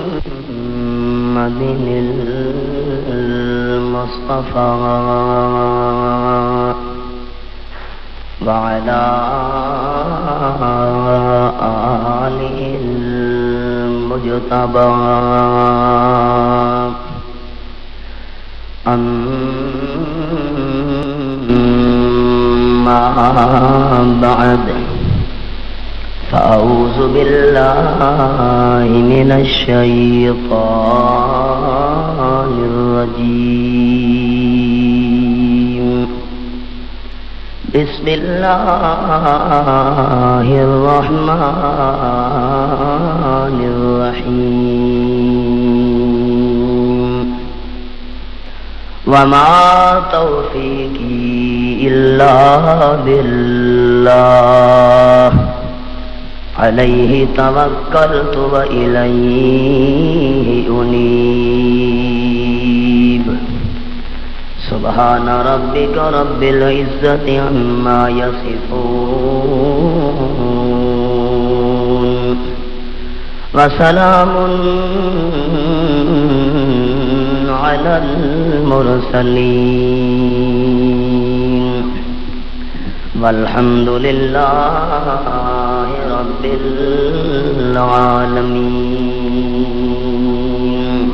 محمد المصطفى وعلى آله المجتبى أما بعد فأعوذ بالله من الشيطان الرجيم بسم الله الرحمن الرحيم وما توفيقي إلا بالله عليه توكلت وإليه أنيب سبحان ربك رب العزة عما يصفون وسلام على المرسلين والحمد لله رب العالمين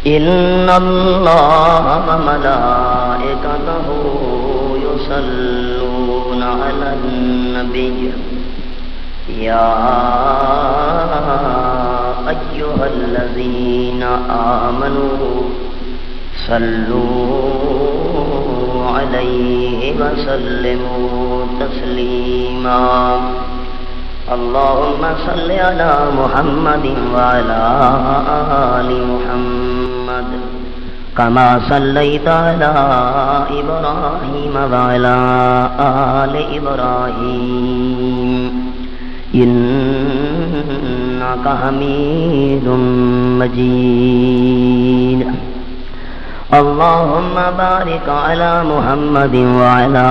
إن الله وملائكته يصلون على النبي يا أيها الذين آمنوا صلوا عليه وسلموا تسليما اللهم صل على محمد وعلى آل محمد كما صليت على إبراهيم وعلى آل إبراهيم إنك حميد مجيد اللهم بارك على محمد وعلى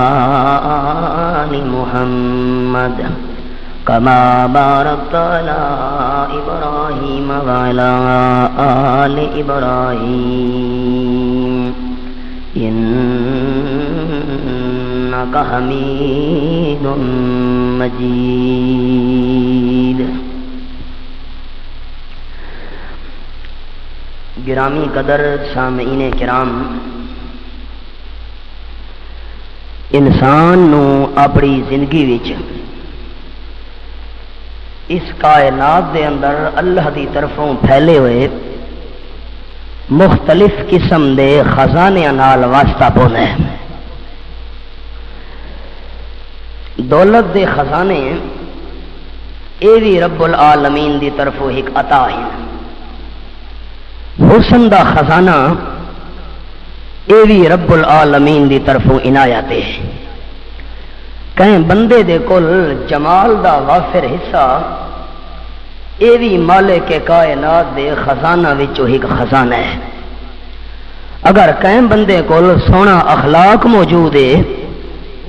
آل محمد كما باركت على إبراهيم وعلى آل إبراهيم إنك حميد مجيد گرامی قدر سامعین کرام، انسان نو اپنی زندگی وچ اس کائنات دے اندر اللہ دی طرفوں پھیلے ہوئے مختلف قسم دے خزانے نال واسطہ پاؤنا ہے۔ دولت دے خزانے اے بھی رب العالمین دی طرفوں ایک عطا ہے۔ حسن دا خزانہ اے بھی رب العالمین دی طرفوں عنایت ہے۔ کہیں بندے دے کل جمال دا وافر حصہ اے بھی مالک کائنات دے خزانہ وچوں ایک خزانہ ہے۔ اگر کہیں بندے کل سونا اخلاق موجود ہے،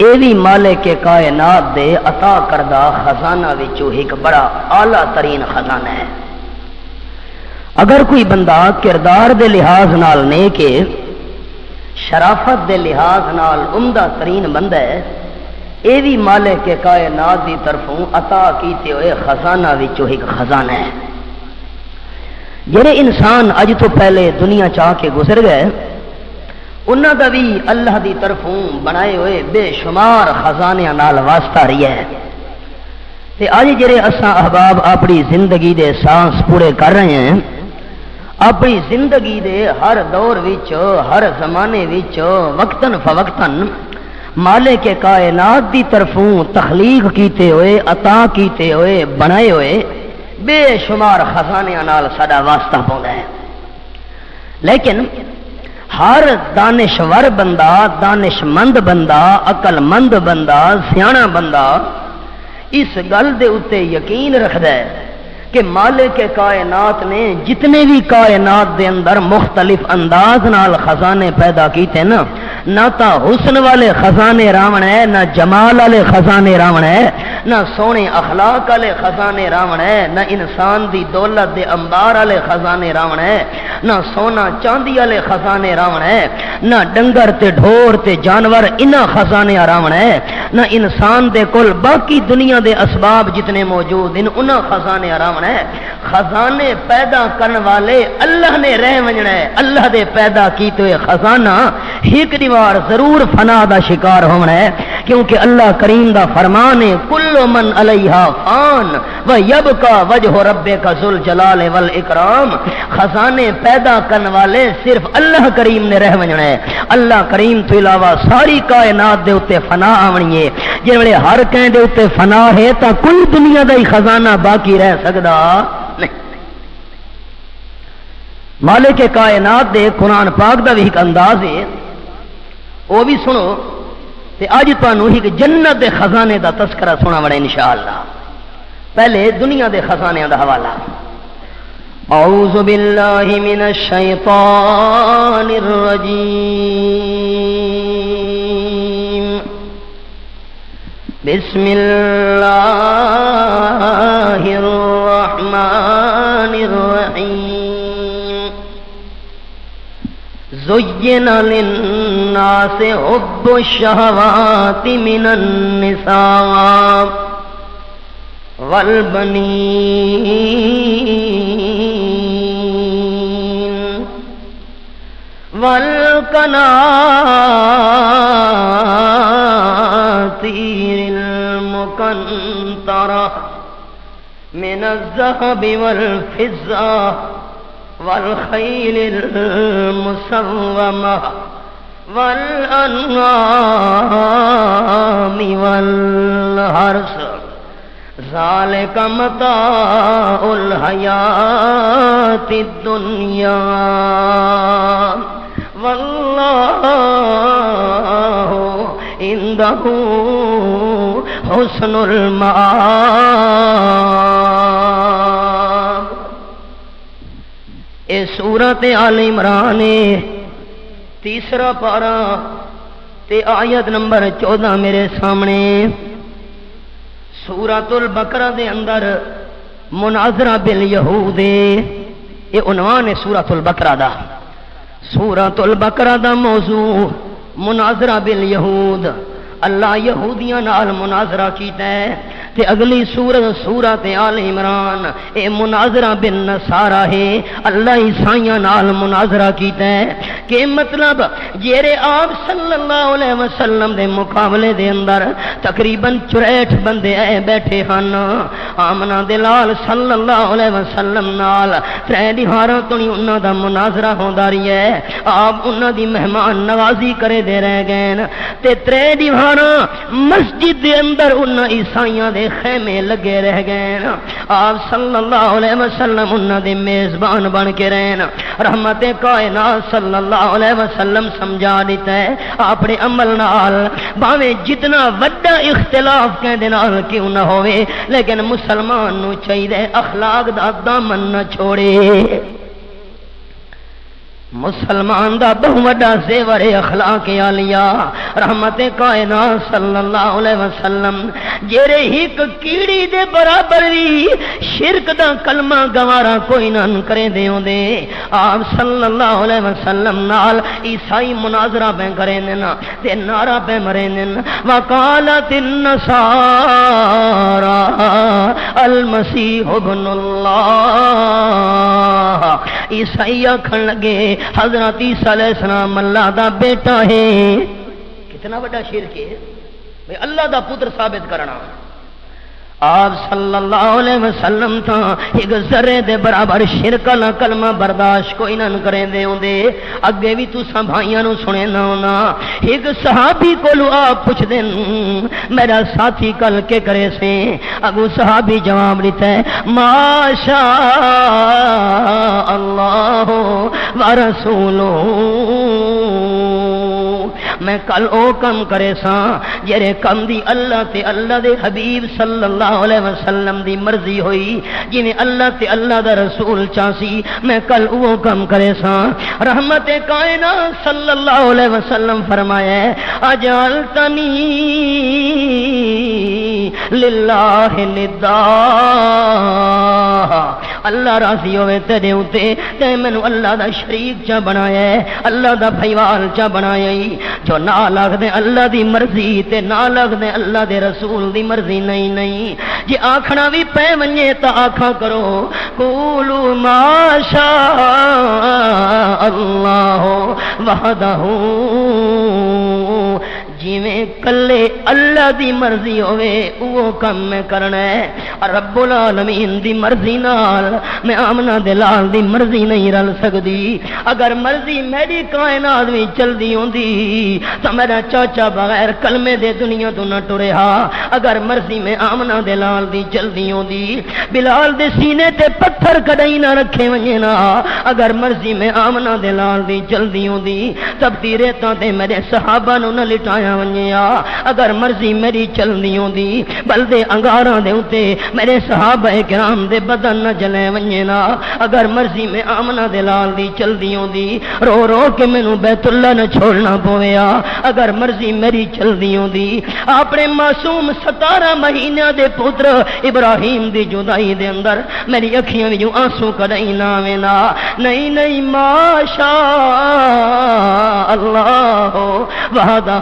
اے بھی مالک کائنات دے عطا کردہ خزانہ وچوں ایک بڑا اعلیٰ ترین خزانہ ہے۔ اگر کوئی بندہ کردار دے لحاظ نال نیک ہے، شرافت دے لحاظ نال عمدہ ترین بندہ ہے، اے بھی مالک کے کائنات دی طرفوں عطا کیتے ہوئے خزانہ وچوں ایک خزانہ ہے۔ جڑے انسان اج تو پہلے دنیا چاہ کے گزر گئے، انہاں دا بھی اللہ دی طرفوں بنائے ہوئے بے شمار خزانے نال واسطہ رہی ہے۔ تے اج جڑے اساں احباب اپنی زندگی دے سانس پورے کر رہے ہیں، اپنی زندگی دے ہر دور وچ ہر زمانے وچ وقتاً فوقتاً مالک کائنات دی طرفوں تخلیق کیتے ہوئے عطا کیتے ہوئے بنائے ہوئے بے شمار خزانے نال ساڈا واسطہ پاوندا ہے۔ لیکن ہر دانشور بندہ، دانش مند بندہ، عقل مند بندہ، سیاںا بندہ اس گل دے اتے یقین رکھدا ہے کہ مالک کائنات نے جتنے بھی کائنات دے اندر مختلف انداز نال خزانے پیدا کیتے نا، نہ تا حسن والے خزانے راون ہے، نہ جمال والے خزانے راون ہے، نہ سونے اخلاق والے خزانے راون ہے، نہ انسان دی دولت دے انبار والے خزانے راون ہے، نہ سونا چاندی والے خزانے راون ہے، نہ ڈنگر تے ڈھور تے جانور انہاں خزانے راون ہے، نہ انسان دے کول باقی دنیا دے اسباب جتنے موجود ان انہاں خزانے راون ہے۔ خزانے پیدا کرنے والے اللہ نے رہ ونجنا ہے، اللہ دے پیدا کیتے ہوئے خزانہ ایک دیوار ضرور فنا دا شکار ہونا ہے، کیونکہ اللہ کریم دا فرمان ہے کل من علیہا فان ویبقى وجہ ربک ذو الجلال والاکرام۔ خزانے پیدا کرنے والے صرف اللہ کریم نے رہ ونجنا ہے، اللہ کریم تو علاوہ ساری کائنات دے اوتے فنا آونی ہے، جے ویلے ہر کہیں دے اوتے فنا ہے تا کوئی دنیا دا ہی خزانہ باقی رہ سکدا نہیں۔ مالک کائنات دے قرآن پاک دا بھی ایک انداز ہے، وہ بھی سنو تے اج تانوں ایک جنت دے خزانے دا تذکرہ سنا وڑے انشاءاللہ۔ پہلے دنیا دے خزانے دا حوالہ۔ اعوذ باللہ من الشیطان الرجیم، بسم اللہ الرحمن الرحیم۔ زین للناس حب الشہوات من النساء والبنین والقناطیر المقنطرہ من الذهب والفضة والخيل المسومة والأنعام والحرث ذلك متاع الحياة الدنيا والله عنده حسن المآب۔ اے سورۃ آل عمران تیسرا پارہ تے آیت نمبر 14 میرے سامنے۔ سورۃ البقرہ دے اندر مناظرہ بالیہود، یہ عنوان ہے سورۃ البقرہ دا۔ سورۃ البقرہ دا موضوع مناظرہ بالیہود، اللہ یہودیاں نال مناظرہ کیتا ہے، تے اگلی سورۃ آل عمران اے مناظرہ بالنصارہ ہے، اللہ عیسائیاں نال مناظرہ کیتا ہے کہ مطلب جیرے آپ صلی اللہ علیہ وسلم دے مقابلے دے اندر تقریباً 64 بندے آئے بیٹھے ہن، آمنہ دلال صلی اللہ علیہ وسلم نال 3 دیواراں تو نہیں انہاں دا مناظرہ ہوندا رہی ہے، آپ انہاں دی مہمان نوازی کرے دے رہ گئے تے 3 دیواراں مسجد دے اندر انہاں عیسائیاں دے خیمے لگے رہ گئے، آپ صلی اللہ علیہ وسلم انہاں دے میزبان بن کے رہن، رحمت کائنات صلی اللہ علیہ وسلم سمجھا دیتا ہے اپنے عمل نال باویں جتنا وڈا اختلاف کہندے نال کیوں نہ ہوئے، لیکن مسلمان نو چاہیے اخلاق دا دامن نہ چھوڑے۔ مسلمان دا بہت بڑا زیور اخلاق عالیہ، رحمت کائنات صلی اللہ علیہ وسلم جیرے ایک کیڑی دے برابر بھی شرک دا کلمہ گوارا کوئی نہ کرے دیوں دے، آپ صلی اللہ علیہ وسلم نال عیسائی مناظرہ پہ کریں دینا تے نعرہ پہ مریں دینا، وقالت النصارى المسیح ابن اللہ، عیسائی کھن لگے حضرت عیسیٰ علیہ السلام اللہ دا بیٹا ہے۔ کتنا بڑا شرک ہے بھئی اللہ دا پتر ثابت کرنا۔ آپ صلی اللہ علیہ وسلم تا ایک ذرے دے برابر شرک نہ کلمہ برداشت کوئی نہ کریں دے ہوں دے، اگے بھی تو بھائیاں نو سنے نہ ہونا۔ ایک صحابی کو لو آپ پوچھ دیں میرا ساتھی کل کے کرے سے، اگو صحابی جواب دیتا ہے ما شاء اللہ ورسولہ، میں کل او کم کرے ساں جڑے کم دی اللہ تے اللہ دے حبیب صلی اللہ علیہ وسلم دی مرضی ہوئی جویں اللہ تے اللہ دا رسول چاسی میں کل او کم کرے ساں رحمت کائنات صلی اللہ علیہ وسلم فرمایا اجعلتنی للہ ندا اللہ راضی ہوئے تیرے اوتے تے مینوں اللہ دا شریک چا بنایا ہے اللہ دا بھائیوال چا بنایا جو نہ لگ دے اللہ دی مرضی تے نہ لگ دے اللہ دے رسول دی مرضی نہیں نہیں جی آکھنا بھی پے ونجے تا آکھا کرو قولوا ما شاء اللہ وحدہ جیویں کلے اللہ دی مرضی ہوئے وہ کم میں کرنا ہے رب العالمین دی مرضی نال میں آمنہ دلال دی مرضی نہیں رل سکتی اگر مرضی میری کائنات میں چل دی ہوندی تو میرا چاچا بغیر کلمے دے دنیا تو نہ ٹرے ہا اگر مرضی میں آمنہ دلال دی چل دی ہوندی بلال دے سینے تے پتھر کدائی نہ رکھے ونجے نا اگر مرضی میں آمنہ دلال دی چل دی ہوندی تب تیرے تاں تے میرے صحابہ نو نہ لٹایا ونجیا اگر مرضی میری چلنی ہوندی بلدے انگاراں دے اوتے میرے صحابہ کرام دے بدن نہ جلے ونجے نا اگر مرضی میں آمنہ دلال دی چلدی ہوندی رو رو کے مینوں بیت اللہ نہ چھوڑنا پویا اگر مرضی میری چلدی ہوندی اپنے معصوم 17 مہینے دے پتر ابراہیم دی جدائی دے اندر میری اکھیاں وچوں آنسو کڈائی نہ وینا نہیں نہیں ماشاء اللہ وحدہ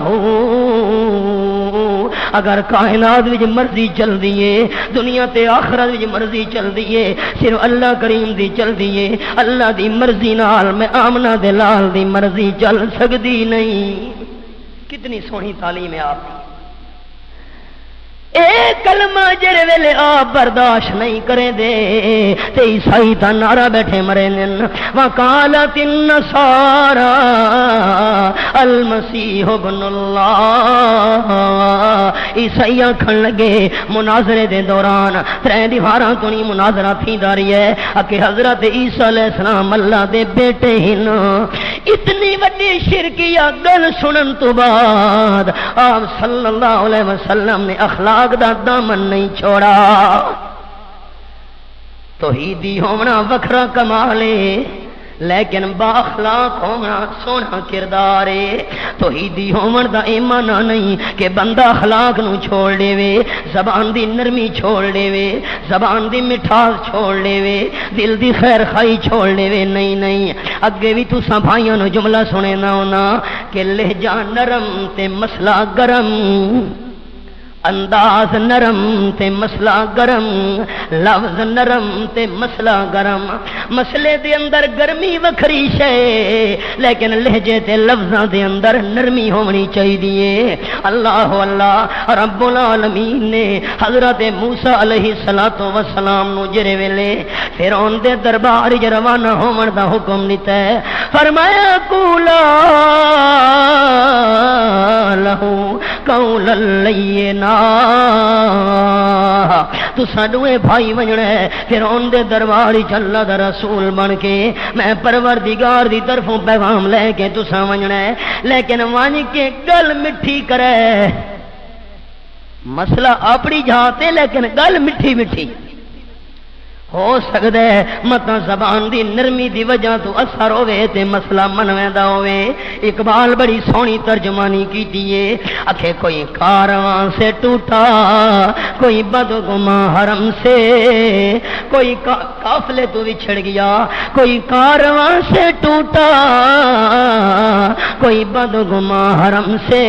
اگر کائنات وچ مرضی چل دیے دنیا تے آخرت وچ مرضی چل دیے صرف اللہ کریم دی چل دیے اللہ دی مرضی نال میں آمنہ دلال دی مرضی چل سکتی نہیں کتنی سونی تعلیم ہے آپ کی اے کلمہ جڑے ویلے آپ برداشت نہیں کرے دے تے عیسائی تا نعرہ بیٹھے مرے نن وقالت النصارى المسیح ابن اللہ عیسائی آکھن لگے مناظرے دے دوران ترے دیواراں تو نہیں مناظرہ تھی داری ہے کہ حضرت عیسیٰ علیہ السلام اللہ دے بیٹے ہن اتنی وڈی شرکیہ گل سنن تو بعد آپ صلی اللہ علیہ وسلم نے اخلاق دا دامن نہیں چھوڑا توحیدی ہونا وکھرا کمالے لیکن با اخلاق ہونا سونا کردار ہے توحیدی ہون دا ایمان نہیں کہ بندہ اخلاق نو چھوڑ دے وے زبان دی نرمی چھوڑ دے وے زبان دی مٹھاس چھوڑ دے وے دل دی خیر خائی چھوڑ دے وے نہیں نہیں اگے بھی تساں بھائیاں نو جملہ سنے نہ ہونا کہ لہجہ نرم تے مسئلہ گرم انداز نرم تے مسئلہ گرم لفظ نرم تے مسئلہ گرم مسئلے دے اندر گرمی وکھری شے لیکن لہجے تے لفظاں دے اندر نرمی ہونی چاہیے اللہ اللہ رب العالمین نے حضرت موسیٰ علیہ السلام نو جرے ویلے فرعون دے دربار وچ روانہ ہون دا حکم دتا ہے فرمایا قولا لہو قولا لینا تو ساڈوے بھائی ونجنا ہے فرعون دے دربار وچ اللہ دا رسول بن کے میں پروردگار دی طرفوں پیغام لے کے تساں ونجنا ہے لیکن ون کے گل مٹھی کرے مسئلہ اپنی جاتے لیکن گل مٹھی مٹھی ہو سکتا ہے متا زبان دی نرمی دی وجہ تو اثر ہوئے تے مسئلہ منویندہ ہوئے اقبال بڑی سونی ترجمانی کی دیئے اکھے کوئی کارواں سے ٹوٹا کوئی بدگماں حرم سے کوئی قافلے تو بچھڑ گیا کوئی کارواں سے ٹوٹا کوئی بدگماں حرم سے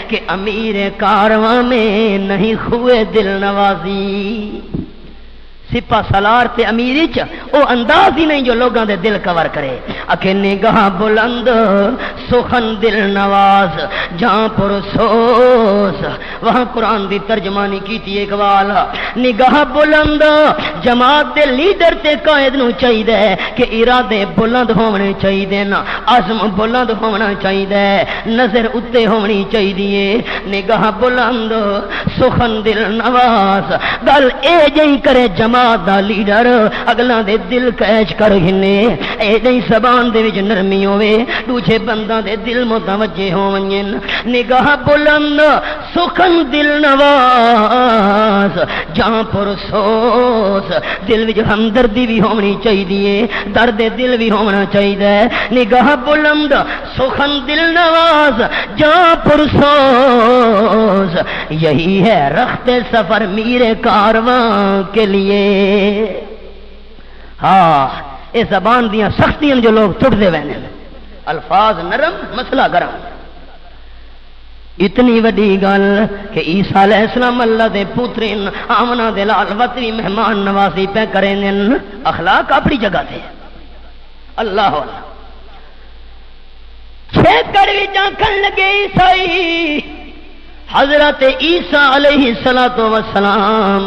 کہ امیر کارواں میں نہیں ہوئے دل نوازی سپا سالار تے امیری چ او انداز ہی نہیں جو لوگاں دے دل کور کرے اکھے نگاہ بلند سخن دل نواز جہاں پرسوس وہاں قرآن دی ترجمانی کیتی اقبال نگاہ بلند جماعت دے لیڈر تے قائد نو چاہیے کہ ارادے بلند ہونے چاہیے نا عزم بلند ہونا چاہیے نظر اتے ہونی چاہیے نگاہ بلند سخن دل نواز گل اے جئی کرے جماعت جماعت دا لیڈر اگلا دے دل کیچ کر گھنے ایڈی زبان دے وچ نرمی ہوے دوجے بنداں دے دل متوجہ ہون نگاہ بلند سخن دل نواز جاں پرسوس دل وچ ہمدردی بھی ہونی چاہیے درد دل بھی ہونا چاہیے نگاہ بلند سخن دل نواز جاں پرسوس یہی ہے رخت سفر میرے کارواں کے لیے ہاں یہ زبان دیاں سختیاں جو لوگ ٹوٹ دے وینے الفاظ نرم مسئلہ گرم اتنی وڈی گل کہ عیسیٰ علیہ السلام اللہ دے پوترین آمنہ دے لال وطنی مہمان نوازی پہ کریں اخلاق اپنی جگہ تھے اللہ اللہ چھیکڑ بھی جانکن لگے عیسائی حضرت عیسیٰ علیہ السلام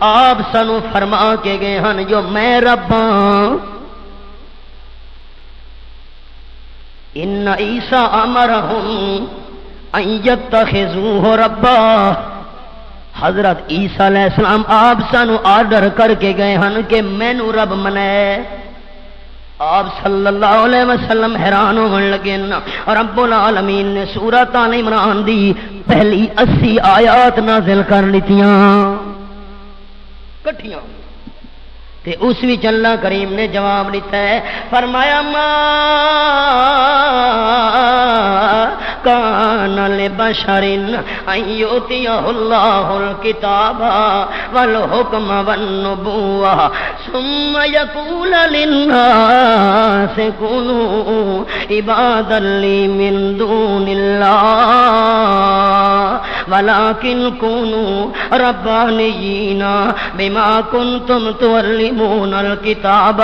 آپ سنو فرما کے گئے ہن جو میں رباں ان عیسیٰ امرہم ان یتخذوہ ربا حضرت عیسیٰ علیہ السلام آپ سانو آرڈر کر کے گئے ہن کہ مینو رب منے آپ صلی اللہ علیہ وسلم حیران ہون لگے رب العالمین نے سورۃ آل عمران دی پہلی 80 آیات نازل کر لیتیاں کٹھیاں تے اس وچ اللہ کریم نے جواب دیتا ہے فرمایا ما کان لبشر ان یؤتیہ اللہ الکتاب والحکم والنبوۃ ثم یقول للناس کونوا عبادا لی من دون اللہ ولکن کونوا ربانیین بما کنتم تعلمون الکتاب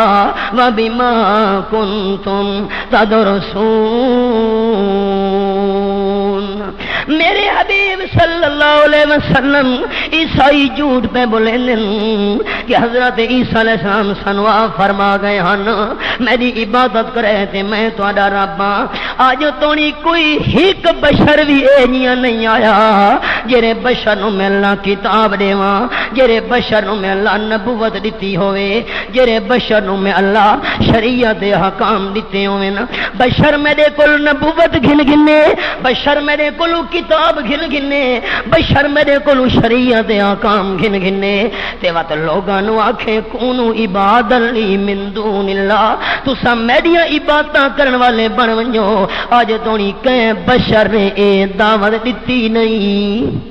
وبما کنتم تدرسون میرے حبیب صلی اللہ علیہ وسلم عیسائی جھوٹ پہ بولے کہ حضرت عیسیٰ علیہ السلام سنوا فرما گئے ہن میری عبادت کرے تے میں تہاڈا رب ہاں اج تونی کوئی ایک بشر بھی ایجیاں نہیں آیا جڑے بشر نو میں اللہ کتاب دیواں جڑے بشر نو میں اللہ نبوت دتی ہوئے جڑے بشر نو میں اللہ شریعت دے حکام دتے ہوئے نا بشر میرے کول نبوت گھن گھنے بشر میرے کول کتاب گھن گھنے بشر میرے کول شریعت دے حکام گھن گھنے تے وات لوگاں نو آکھے کونو عباد لی من دون اللہ تساں میریاں عبادتاں کرن والے بن ونجو اج تونی کہیں بشر نے اے دعوت دتی نہیں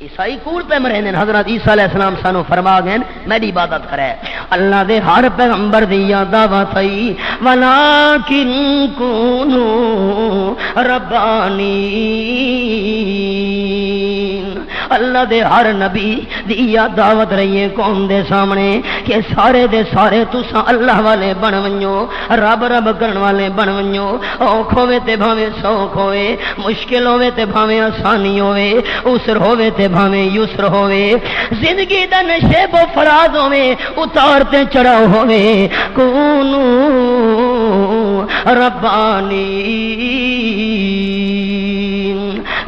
عیسائی کوڑ پہ مرے نے حضرت عیسیٰ علیہ السلام سانو فرما گئے میری عبادت کرے اللہ دے ہر پیغمبر دی دعوت ہے ولکن کونو ربانین اللہ دے ہر نبی دی دعوت رہی ہے قوم دے سامنے کہ سارے دے سارے تساں اللہ والے بن ونجو رب رب کرن والے بن ونجو اوکھ ہوے تے بھاویں سوکھ ہوے مشکل ہوے تے بھاویں آسانی ہوے عسر ہوے تے بھاویں یسر ہوے زندگی دا نشیب و فراز ہوے اتار تے چڑھاؤ ہوے کونو ربانی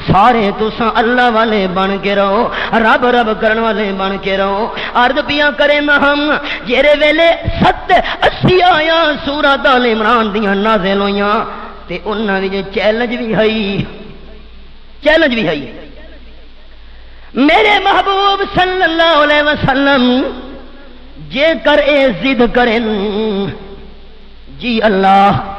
سارے تساں اللہ والے بن کے رہو رب رب کرن والے بن کے رہو عرض پیاں کرے نہ ہم جیرے ویلے 80 آیاں سورۃ آل عمران دیاں نازل ہویاں تے انہاں وچ چیلنج بھی ہے میرے محبوب صلی اللہ علیہ وسلم جے کر اے ضد کرن جی اللہ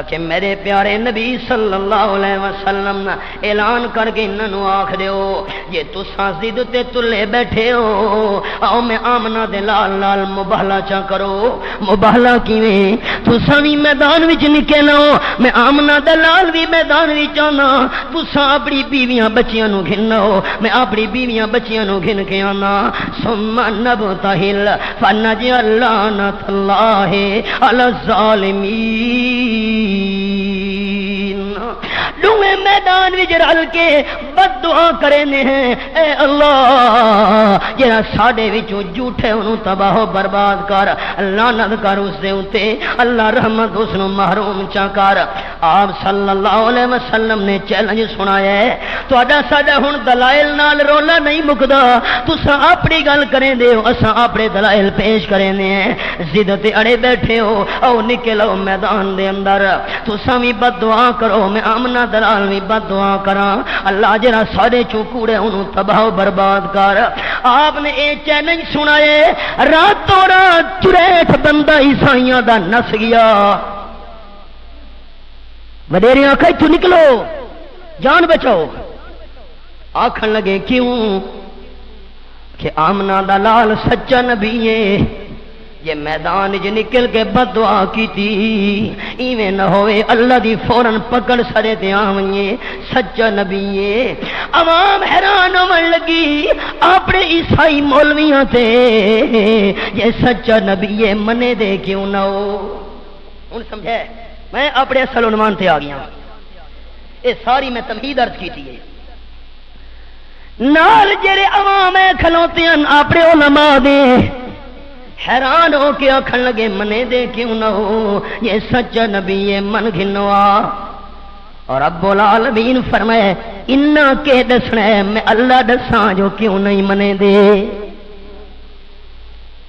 کہ میرے پیارے نبی صلی اللہ علیہ وسلم اعلان کر کے انہوں آکھ دیو جے تساں ضد تے تلے بیٹھے ہو آؤ میں آمنہ دے لال لال مباہلہ چا کرو مباہلہ کیویں تساں بھی میدان وچ نکلے ہو میں آمنہ دے لال بھی میدان وچ آنا تساں اپنی بیویاں بچیاں نو گھننا ہو میں اپنی بیویاں بچیاں نو گھن کے آنا ثم نبتہل فنجعل لعنۃ اللہ علی الظالمین دوویں میدان وچ رل کے بد دعا کرے نے ہیں اے اللہ جڑا ساڈے وچوں جھوٹے انہوں تباہ و برباد کر، لعنت کر اس دے اوتے، اللہ رحمت اس نوں محروم چا کر۔ آپ صلی اللہ علیہ وسلم نے چیلنج سنایا ہے، تہاڈا ساڈا ہن دلائل نال رولا نہیں مکدا، تساں اپنی گل کریں دے ہو، اساں اپنے دلائل پیش کریں دے ہیں، ضد تے اڑے بیٹھے ہو، او نکلو میدان دے اندر، تساں بھی بد دعا کرو، میں آمنہ دلال بھی بد دعا کراں، اللہ جڑا سارے چوں کوڑے انہوں تباہ و برباد کر۔ آپ نے اے چیلنج سنائے، راتوں رات چریٹ بندہ عیسائیاں دا نس گیا، وڈیری آنکھیں تو نکلو جان بچاؤ، آکھن لگے کیوں کہ آمنہ دا لال سچا نبی ہے، یہ میدان جو نکل کے بد دعا کی تھی ایویں نہ ہوئے اللہ دی فوراً پکڑ سرے تے آوئیے، سچا نبی ہے۔ عوام حیران ہونے لگی اپنے عیسائی مولویاں تے، یہ سچا نبی ہے منے دے کیوں نہ ہو۔ ان سمجھے میں اپنے اصل عنوان تے آ گیا، یہ ساری میں تمہید عرض کی تھی۔ نال جڑے عوام کھلوتے ہیں اپنے علماء دے، حیران ہو کے آکھن لگے منے دے کیوں نہ ہو، یہ سچا نبی ہے من گھنوا۔ اور رب العالمین فرمائے انہا کے دسنا ہے میں اللہ دساں جو کیوں نہیں منے دے۔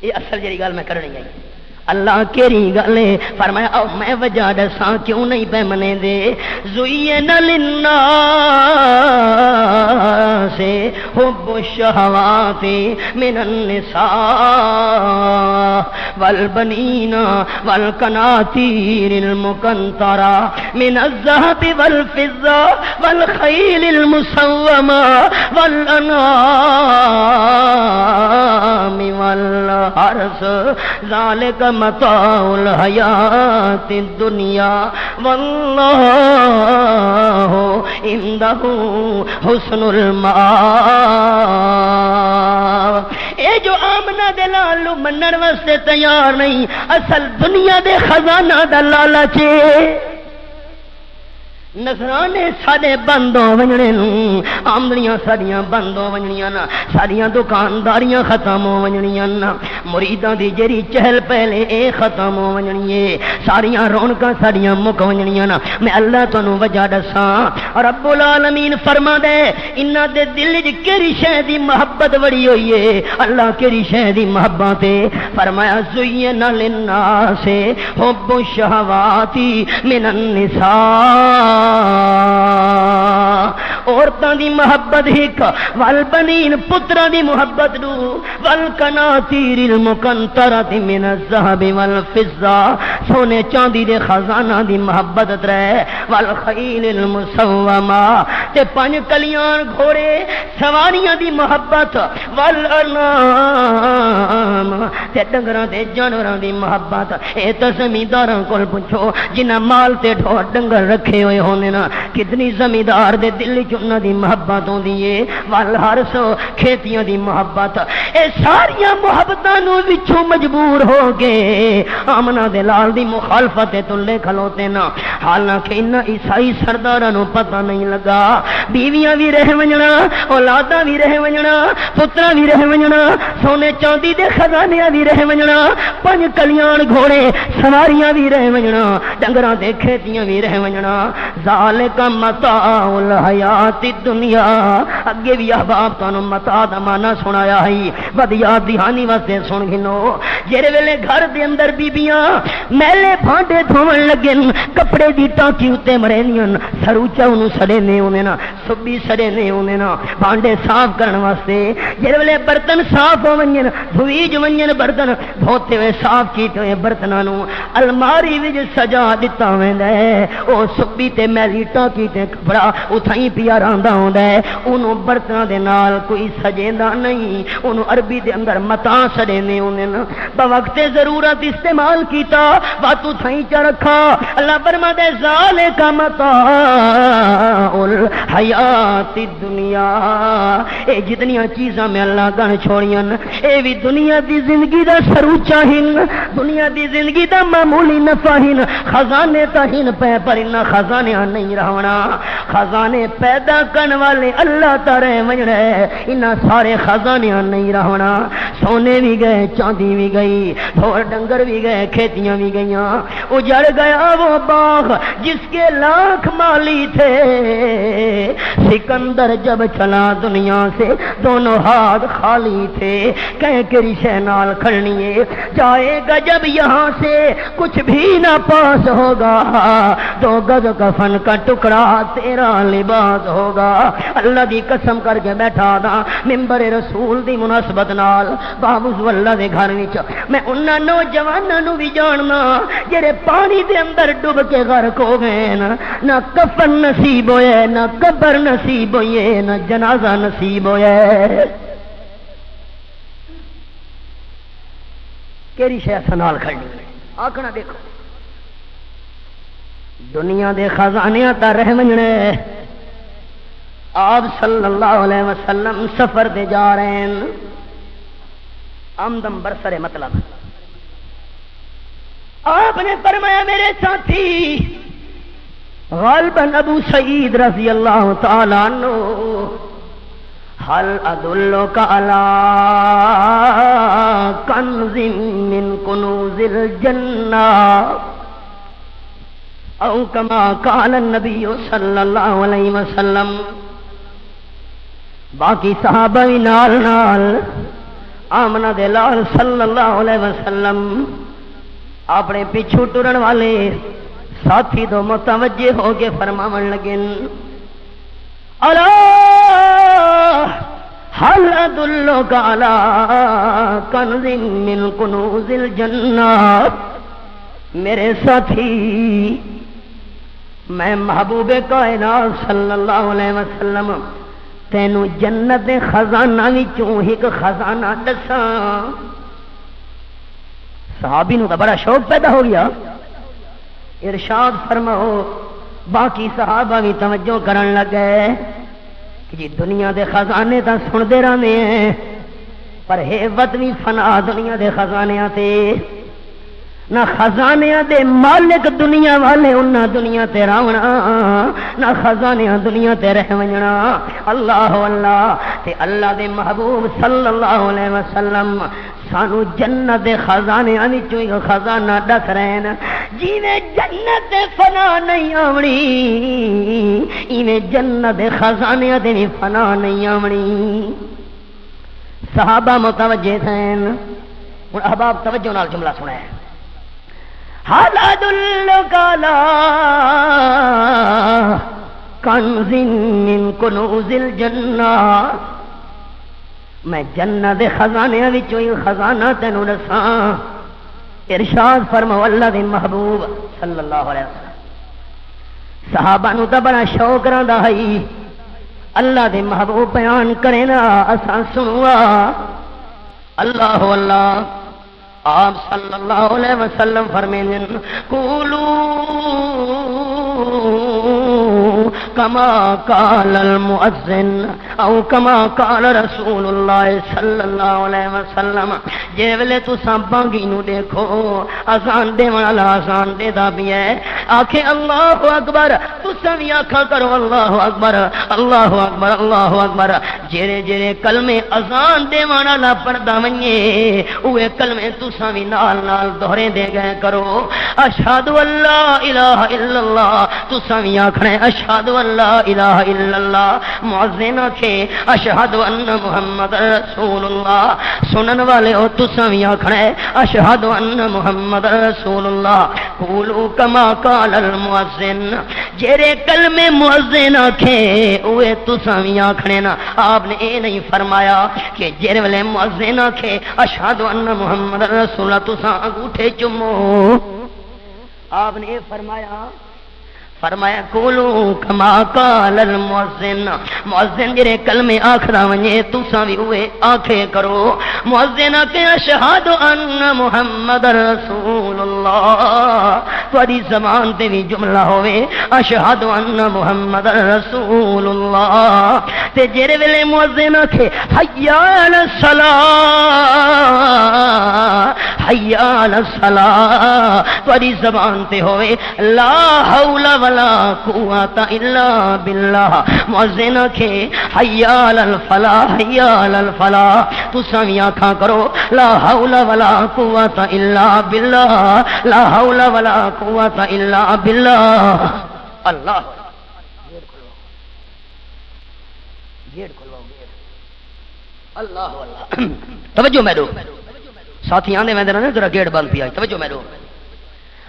یہ اصل جڑی گل میں کرنی ہے، اللہ کیری گلے فرمایا او میں وجہ دساں کیوں نہیں پہ منے دے۔ زُیّنَ لِلنَّاسِ حُبُّ الشَّهَوَاتِ مِنَ النِّسَاءِ وَالْبَنِينَ وَالْقَنَاطِيرِ الْمُقَنطَرَةِ مِنَ الذَّهَبِ وَالْفِضَّةِ وَالْخَيْلِ الْمُسَوَّمَةِ وَالْأَنْعَامِ وَالْحَرْثِ ذَلِكَ متاع الحیات الدنیا واللہ عنده حسن المآب۔ اے جو آمنہ دے لالو منن واسطے تیار نہیں، اصل دنیا دے خزانہ دا لالچ نظرانے سارے بند ہو ونجنے، آمدنیاں ساریاں بند ہو ونجنیاں، ساریاں دکانداریاں ختم ہو ونجنیاں، مریداں دی جری چہل پہلے اے ختم ہو ونجنی، ساریاں رونقاں ساریاں مک ونجنیاں۔ میں اللہ تانوں وجہ دساں، رب العالمین فرما دے انہاں دے دل وچ کیڑی شے دی محبت وڑی ہوئی ہے، اللہ کیڑی شے دی محبت ہے، فرمایا زُیّنَ لِلنَّاسِ حُبُّ الشَّهَوَاتِ مِنَ النِّسَاءِ، عورتاں دی محبت ایک، والبنین پتراں دی محبت دو، والقناطیر المقنطرۃ من الذهب والفضہ سونے چاندی دے خزانہ دی محبت ترے، والخیل المسومہ تے پنج کلیان گھوڑے سواریاں دی محبت، والانعام تے ڈنگراں تے جانوراں دی محبت۔ اے تے زمینداراں کول پوچھو جنہاں مال تے ڈھور ڈنگر رکھے ہوئے ہونے نا، کتنی زمیندار دے دل وچ انہاں دی محبت ہوندی ہے، والحرث کھیتیاں دی محبت۔ اے ساریاں محبتاں نوں وچوں مجبور ہو کے آمنہ دے لال دی مخالفت تلے کھلوتے نا، حالانکہ انہاں عیسائی سرداراں نوں پتہ نہیں لگا بیویاں بھی رہ ونجنا، اولاداں بھی رہ ونجنا، پتراں بھی رہ ونجنا، سونے چاندی دے خزانیاں بھی رہ ونجنا، پنج کلیان گھوڑے سواریاں بھی رہ ونجنا، ڈنگراں تے کھیتیاں بھی رہ ونجنا۔ ذالک متاع الحیات الدنیا، اگے بھی احباب تانوں متاع دا معنی سنایا ہے، بدیات دہانی واسطے سن گھنو، جڑے ویلے گھر دے اندر بیبیاں میلے بھانڈے دھوون لگن، کپڑے دی ٹانکی اُتے مرینیاں، سروچا انہوں سڑے نے ہونے نا، سبی سڑے نے ہونے نا، بھانڈے صاف کرن واسطے، جڑے ویلے برتن صاف ہو ونجن، دھویج ونجن برتن، دھوتے ہوئے صاف کیتے ہوئے برتناں نوں الماری وچ سجا دتا ویندا ہے، او سبی تے میلی ٹانکی تے کپڑا اتھائی پیا رہندا ہوندا ہے، اونوں برتناں دے نال کوئی سجیندا نہیں، اونوں عربی دے اندر متاع سڑے نے ہونے نا، بوقت ضرورت استعمال کیتا واتو تھائیں چ رکھا اللہ فرماتا ہے ذالک متاع الحیات الدنیا اے جتنیاں چیزاں میں اللہ گن چھوڑیاں اے بھی دنیا دی زندگی دا سروچا ہن دنیا دی زندگی دا معمولی نفع ہن خزانے تا ہن پہ پر انہاں خزانے نہیں رہنا خزانے پیدا کرن والے اللہ تعالی وجڑے انہاں سارے خزانے نہیں رہنا سونے بھی گئے چاندی بھی گئی اور ڈنگر بھی گئے کھیتیاں بھی گئیاں اجڑ گیا وہ باغ جس کے لاکھ مالی تھے سکندر جب چلا دنیا سے دونوں ہاتھ خالی تھے کہیں کری شے نال کھڑنی ہے جائے گا جب یہاں سے کچھ بھی نہ پاس ہوگا دو گز کفن کا ٹکڑا تیرا لباس ہوگا اللہ دی قسم کر کے بیٹھا دا ممبر رسول دی مناسبت نال بابو اللہ دے گھر وچ میں انہاں نوجواناں نو بھی جاننا جڑے پانی دے اندر ڈوب کے غرق ہو گئے نہ کفن نصیب ہوئے نہ قبر نصیب ہوئے نہ جنازہ نصیب ہوئے کیڑی شے سنال کھڑنی آکھنا دیکھو دنیا دے خزانیاں تا رہ ونجنے آپ صلی اللہ علیہ وسلم سفر دے جا رہے ہیں آمدم برسر مطلب آپ نے فرمایا میرے ساتھی غالباً ابو سعید رضی اللہ تعالی عنہ حل ادلک علی کنز من کنوز الجنہ او کما قال النبی صلی اللہ علیہ وسلم باقی صحابہ نال نال آمنہ دے لال صلی اللہ علیہ وسلم اپنے پیچھو ٹرن والے ساتھی تو متوجہ ہو کے فرماون لگن الا هل ادلک علی کنز من کنوز الجنہ میرے ساتھی میں محبوب کائنات صلی اللہ علیہ وسلم تینوں جنت دے خزانہ وچوں ایک خزانہ دساں صحابی نو بڑا شوق پیدا ہو گیا ارشاد فرماؤ باقی صحابہ بھی توجہ کرن لگ گئے کہ جی دنیا دے خزانے تا سن دے رہنے ہیں پر ہے وقت بھی فنا دنیا دے خزانے تے نہ خزانے دے مالک دنیا والے انہاں دنیا تے راونا نہ خزانے دنیا تے رہ ونجنا اللہ اللہ تے اللہ دے محبوب صلی اللہ علیہ وسلم سانو جنت دے خزانے وچوں ایک خزانہ دس رہے ہیں جیویں جنت دے فنا نہیں آونی ایویں جنت دے خزانے دے بھی فنا نہیں آونی صحابہ متوجہ تھے ہن احباب توجہ نال جملہ سنا ہے حل ادلک علی کنز من کنوز الجنہ میں جنت دے خزانے وچوں خزانہ تینوں دساں ارشاد فرماؤ اللہ دے محبوب صلی اللہ علیہ وسلم صحابہ نو تے بڑا شوق رہندا ہے اللہ دے محبوب بیان کرے نا اساں سنوا اللہ اللہ آپ صلی اللہ علیہ وسلم فرمائیں قولوا کما قال المؤذن او کما قال رسول اللہ صلی اللہ علیہ وسلم جے ویلے تساں بانگی نو دیکھو اذان دے والا اذان دے دا بھی ہے آکھے اللہ اکبر تساں بھی آکھا کرو اللہ اکبر اللہ اکبر اللہ اکبر جڑے جڑے کلمے اذان دے والا پڑھدا ونجے اوے کلمے تساں بھی نال نال دوہرے دے گئے کرو اشہد ان لا الہ الا اللہ تساں بھی آکھنا اشہد ان لا الہ الا اللہ مؤذن کے اشہد ان محمد رسول اللہ سنن والے ہو تساں بھی آکھنا اشہد ان محمد رسول اللہ قولوا کما قال المؤذن جڑے کلمے مؤذن آکھے اوے تساں بھی آکھنے نا آپ نے اے نہیں فرمایا کہ جڑے والے مؤذن آکھے اشہد ان محمد رسول اللہ تساں انگوٹھے چمو آپ نے یہ فرمایا قولوا کما قال المؤذن مؤذن جڑے کلمے آکھدا ونجے تساں بھی اوے آکھے کرو مؤذن کہ اشہد ان محمد رسول رسول اللہ تھوڑی زبان تے بھی جملہ ہوئے اشہد ان محمد رسول اللہ تے جڑے ویلے مؤذن آکھے حی علی الصلاۃ حی علی الصلاۃ تھوڑی زبان تے ہوئے لا حول ولا قوت الا باللہ مؤذن آکھے حی علی الفلاح حی علی الفلاح تساں وی آکھا کرو لا حول ولا قوت الا باللہ لا حول ولا قوت الا باللہ اللہ گیٹ کھلواؤ گیٹ اللہ اللہ توجہ میرو ساتھی آنے میں دینا ذرا گیٹ بند پیا توجہ میرو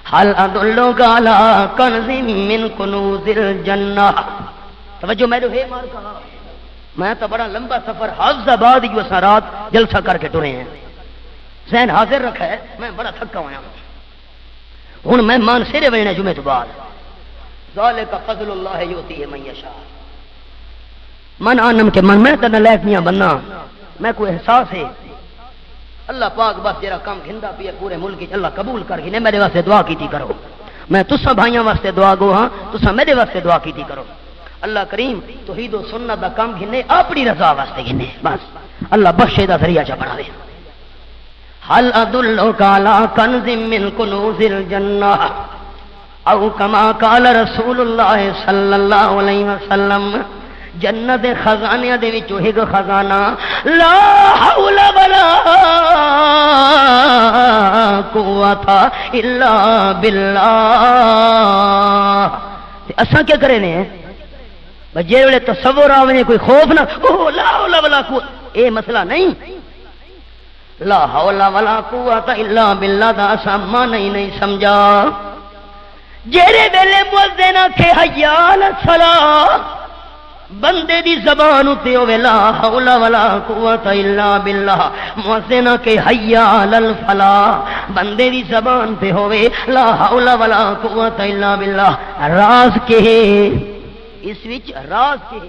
حل ادلک علی کنز من کنوز الجنہ توجہ میرو ہے مار کہا میں تو بڑا لمبا سفر حافظ آباد جو اساں رات جلسہ کر کے ٹرے ہیں ذہن حاضر رکھا ہے میں بڑا تھکا ہوا ہوں میں مان سیرے بجنے جمعے تو بعد ذالک فضل اللہ یؤتیہ من یشاء من آنم کے من میں تنہ لیک میاں بننا میں کوئی احساس ہے اللہ پاک بس جرا کام گھندا پیا پورے ملک اللہ قبول کر کے میرے واسطے دعا کیتی کرو میں تساں بھائیاں واسطے دعا گو ہاں تساں میرے واسطے دعا کیتی کرو اللہ کریم توحید و سنت دا کام گھنے اپنی رضا واسطے گھنے بس اللہ بخشے دا ذریعہ چا بڑھاوے حل ادلک علی کنز من کنوز الجنہ او کما قال رسول اللہ صلی اللہ علیہ وسلم جنت خزانے دے وچوں ایک خزانہ لا حول ولا قوت الا باللہ اساں کیا کرے نے جے ویلے تصور آوے کوئی خوف نہ او لا حول ولا قوت اے مسئلہ نہیں لا حول ولا قوت الا باللہ دا اساں معنی نہیں سمجھا جیرے ویلے مؤذن آکھے حی علی الصلاۃ بندے دی زبان اتے ہوے لا حول ولا قوت الا باللہ مؤذن آکھے حی علی الفلاح بندے دی زبان تے ہوے لا حول ولا قوت الا باللہ راز کے اس وچ راز کے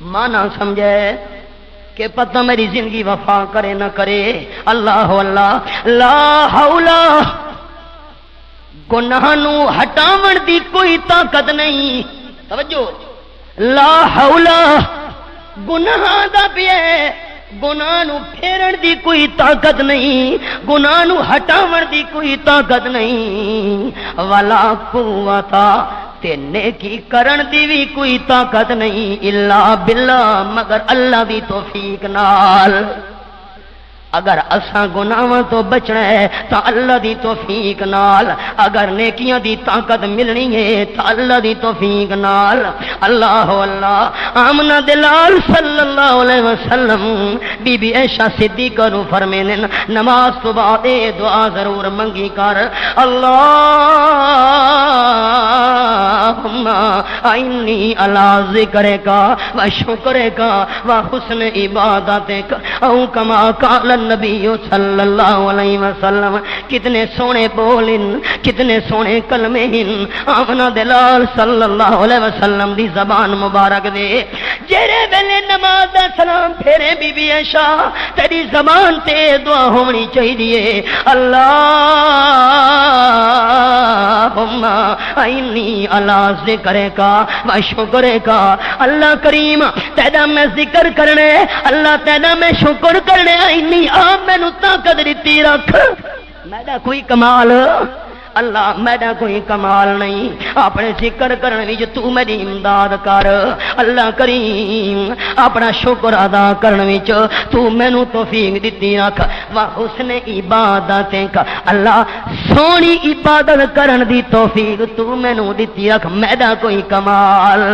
معنی سمجھے کہ پتہ میری زندگی وفا کرے نہ کرے اللہ اللہ لا حول گناہ نو ہٹاون دی کوئی طاقت نہیں توجہ لا حول گناہ دا پیے گناہ نو پھیرن دی کوئی طاقت نہیں گناہ نو ہٹاون دی کوئی طاقت نہیں ولا قوت تے نیکی کرن دی بھی کوئی طاقت نہیں الا باللہ مگر اللہ دی توفیق نال اگر اساں گناہاں تو بچنا ہے تو اللہ دی توفیق نال اگر نیکیاں دی طاقت ملنی ہے تو اللہ دی توفیق نال اللہ اللہ آمنہ دلال صلی اللہ علیہ وسلم بی بی عائشہ صدیقہ نو فرمینے نماز تو بعد دعا ضرور منگی کر اللہم انی علی ذکرک و شکرک و حسن عبادتک او کما قال نبی صلی اللہ علیہ وسلم کتنے سونے بولن کتنے سونے کلمے ہیں آمنہ دلال صلی اللہ علیہ وسلم دی زبان مبارک دے جیرے ویلے نماز دا سلام پھیرے بی بی عائشہ تیری زبان تے دعا ہونی چاہیے اللہم انی علی ذکرک و شکرک اللہ کریم تیرا میں ذکر کرنے اللہ تیرا میں شکر کرنے انی مینو طاقت دیتی رکھ میرا کوئی کمال اللہ میرا کوئی کمال نہیں اپنے ذکر کرنے وچ تو میری امداد کر اللہ کریم اپنا شکر ادا کرنے وچ تو مینوں توفیق دتی رکھ وا حسن عبادتک اللہ سونی عبادت کرن دی توفیق تو مینوں دتی رکھ میرا کوئی کمال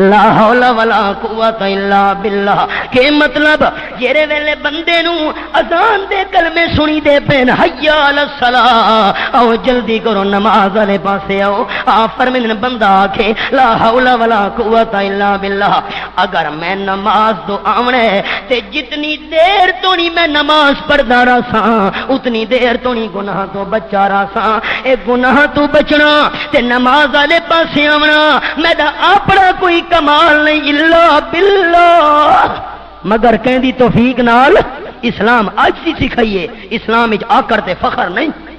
لا حول ولا قوت الا باللہ کہ مطلب جڑے ویلے بندے نو اذان دے کلمے سنی دے پین حی علی الصلاۃ او جلدی کرو نماز والے پاسے آؤ آپ فرمائیں بندہ آکھے لا حول ولا قوت الا باللہ اگر میں نماز تو آونے تے جتنی دیر تو نہیں میں نماز پڑھدا رہا ساں اتنی دیر تو نہیں گناہ تو بچا رہا ساں اے گناہ تو بچنا تے نماز والے پاسے آونا میرا اپنا کوئی کمال نہیں الا باللہ مگر کہندی توفیق نال اسلام آج سی سکھائیے اسلام وچ آ کر تے فخر نہیں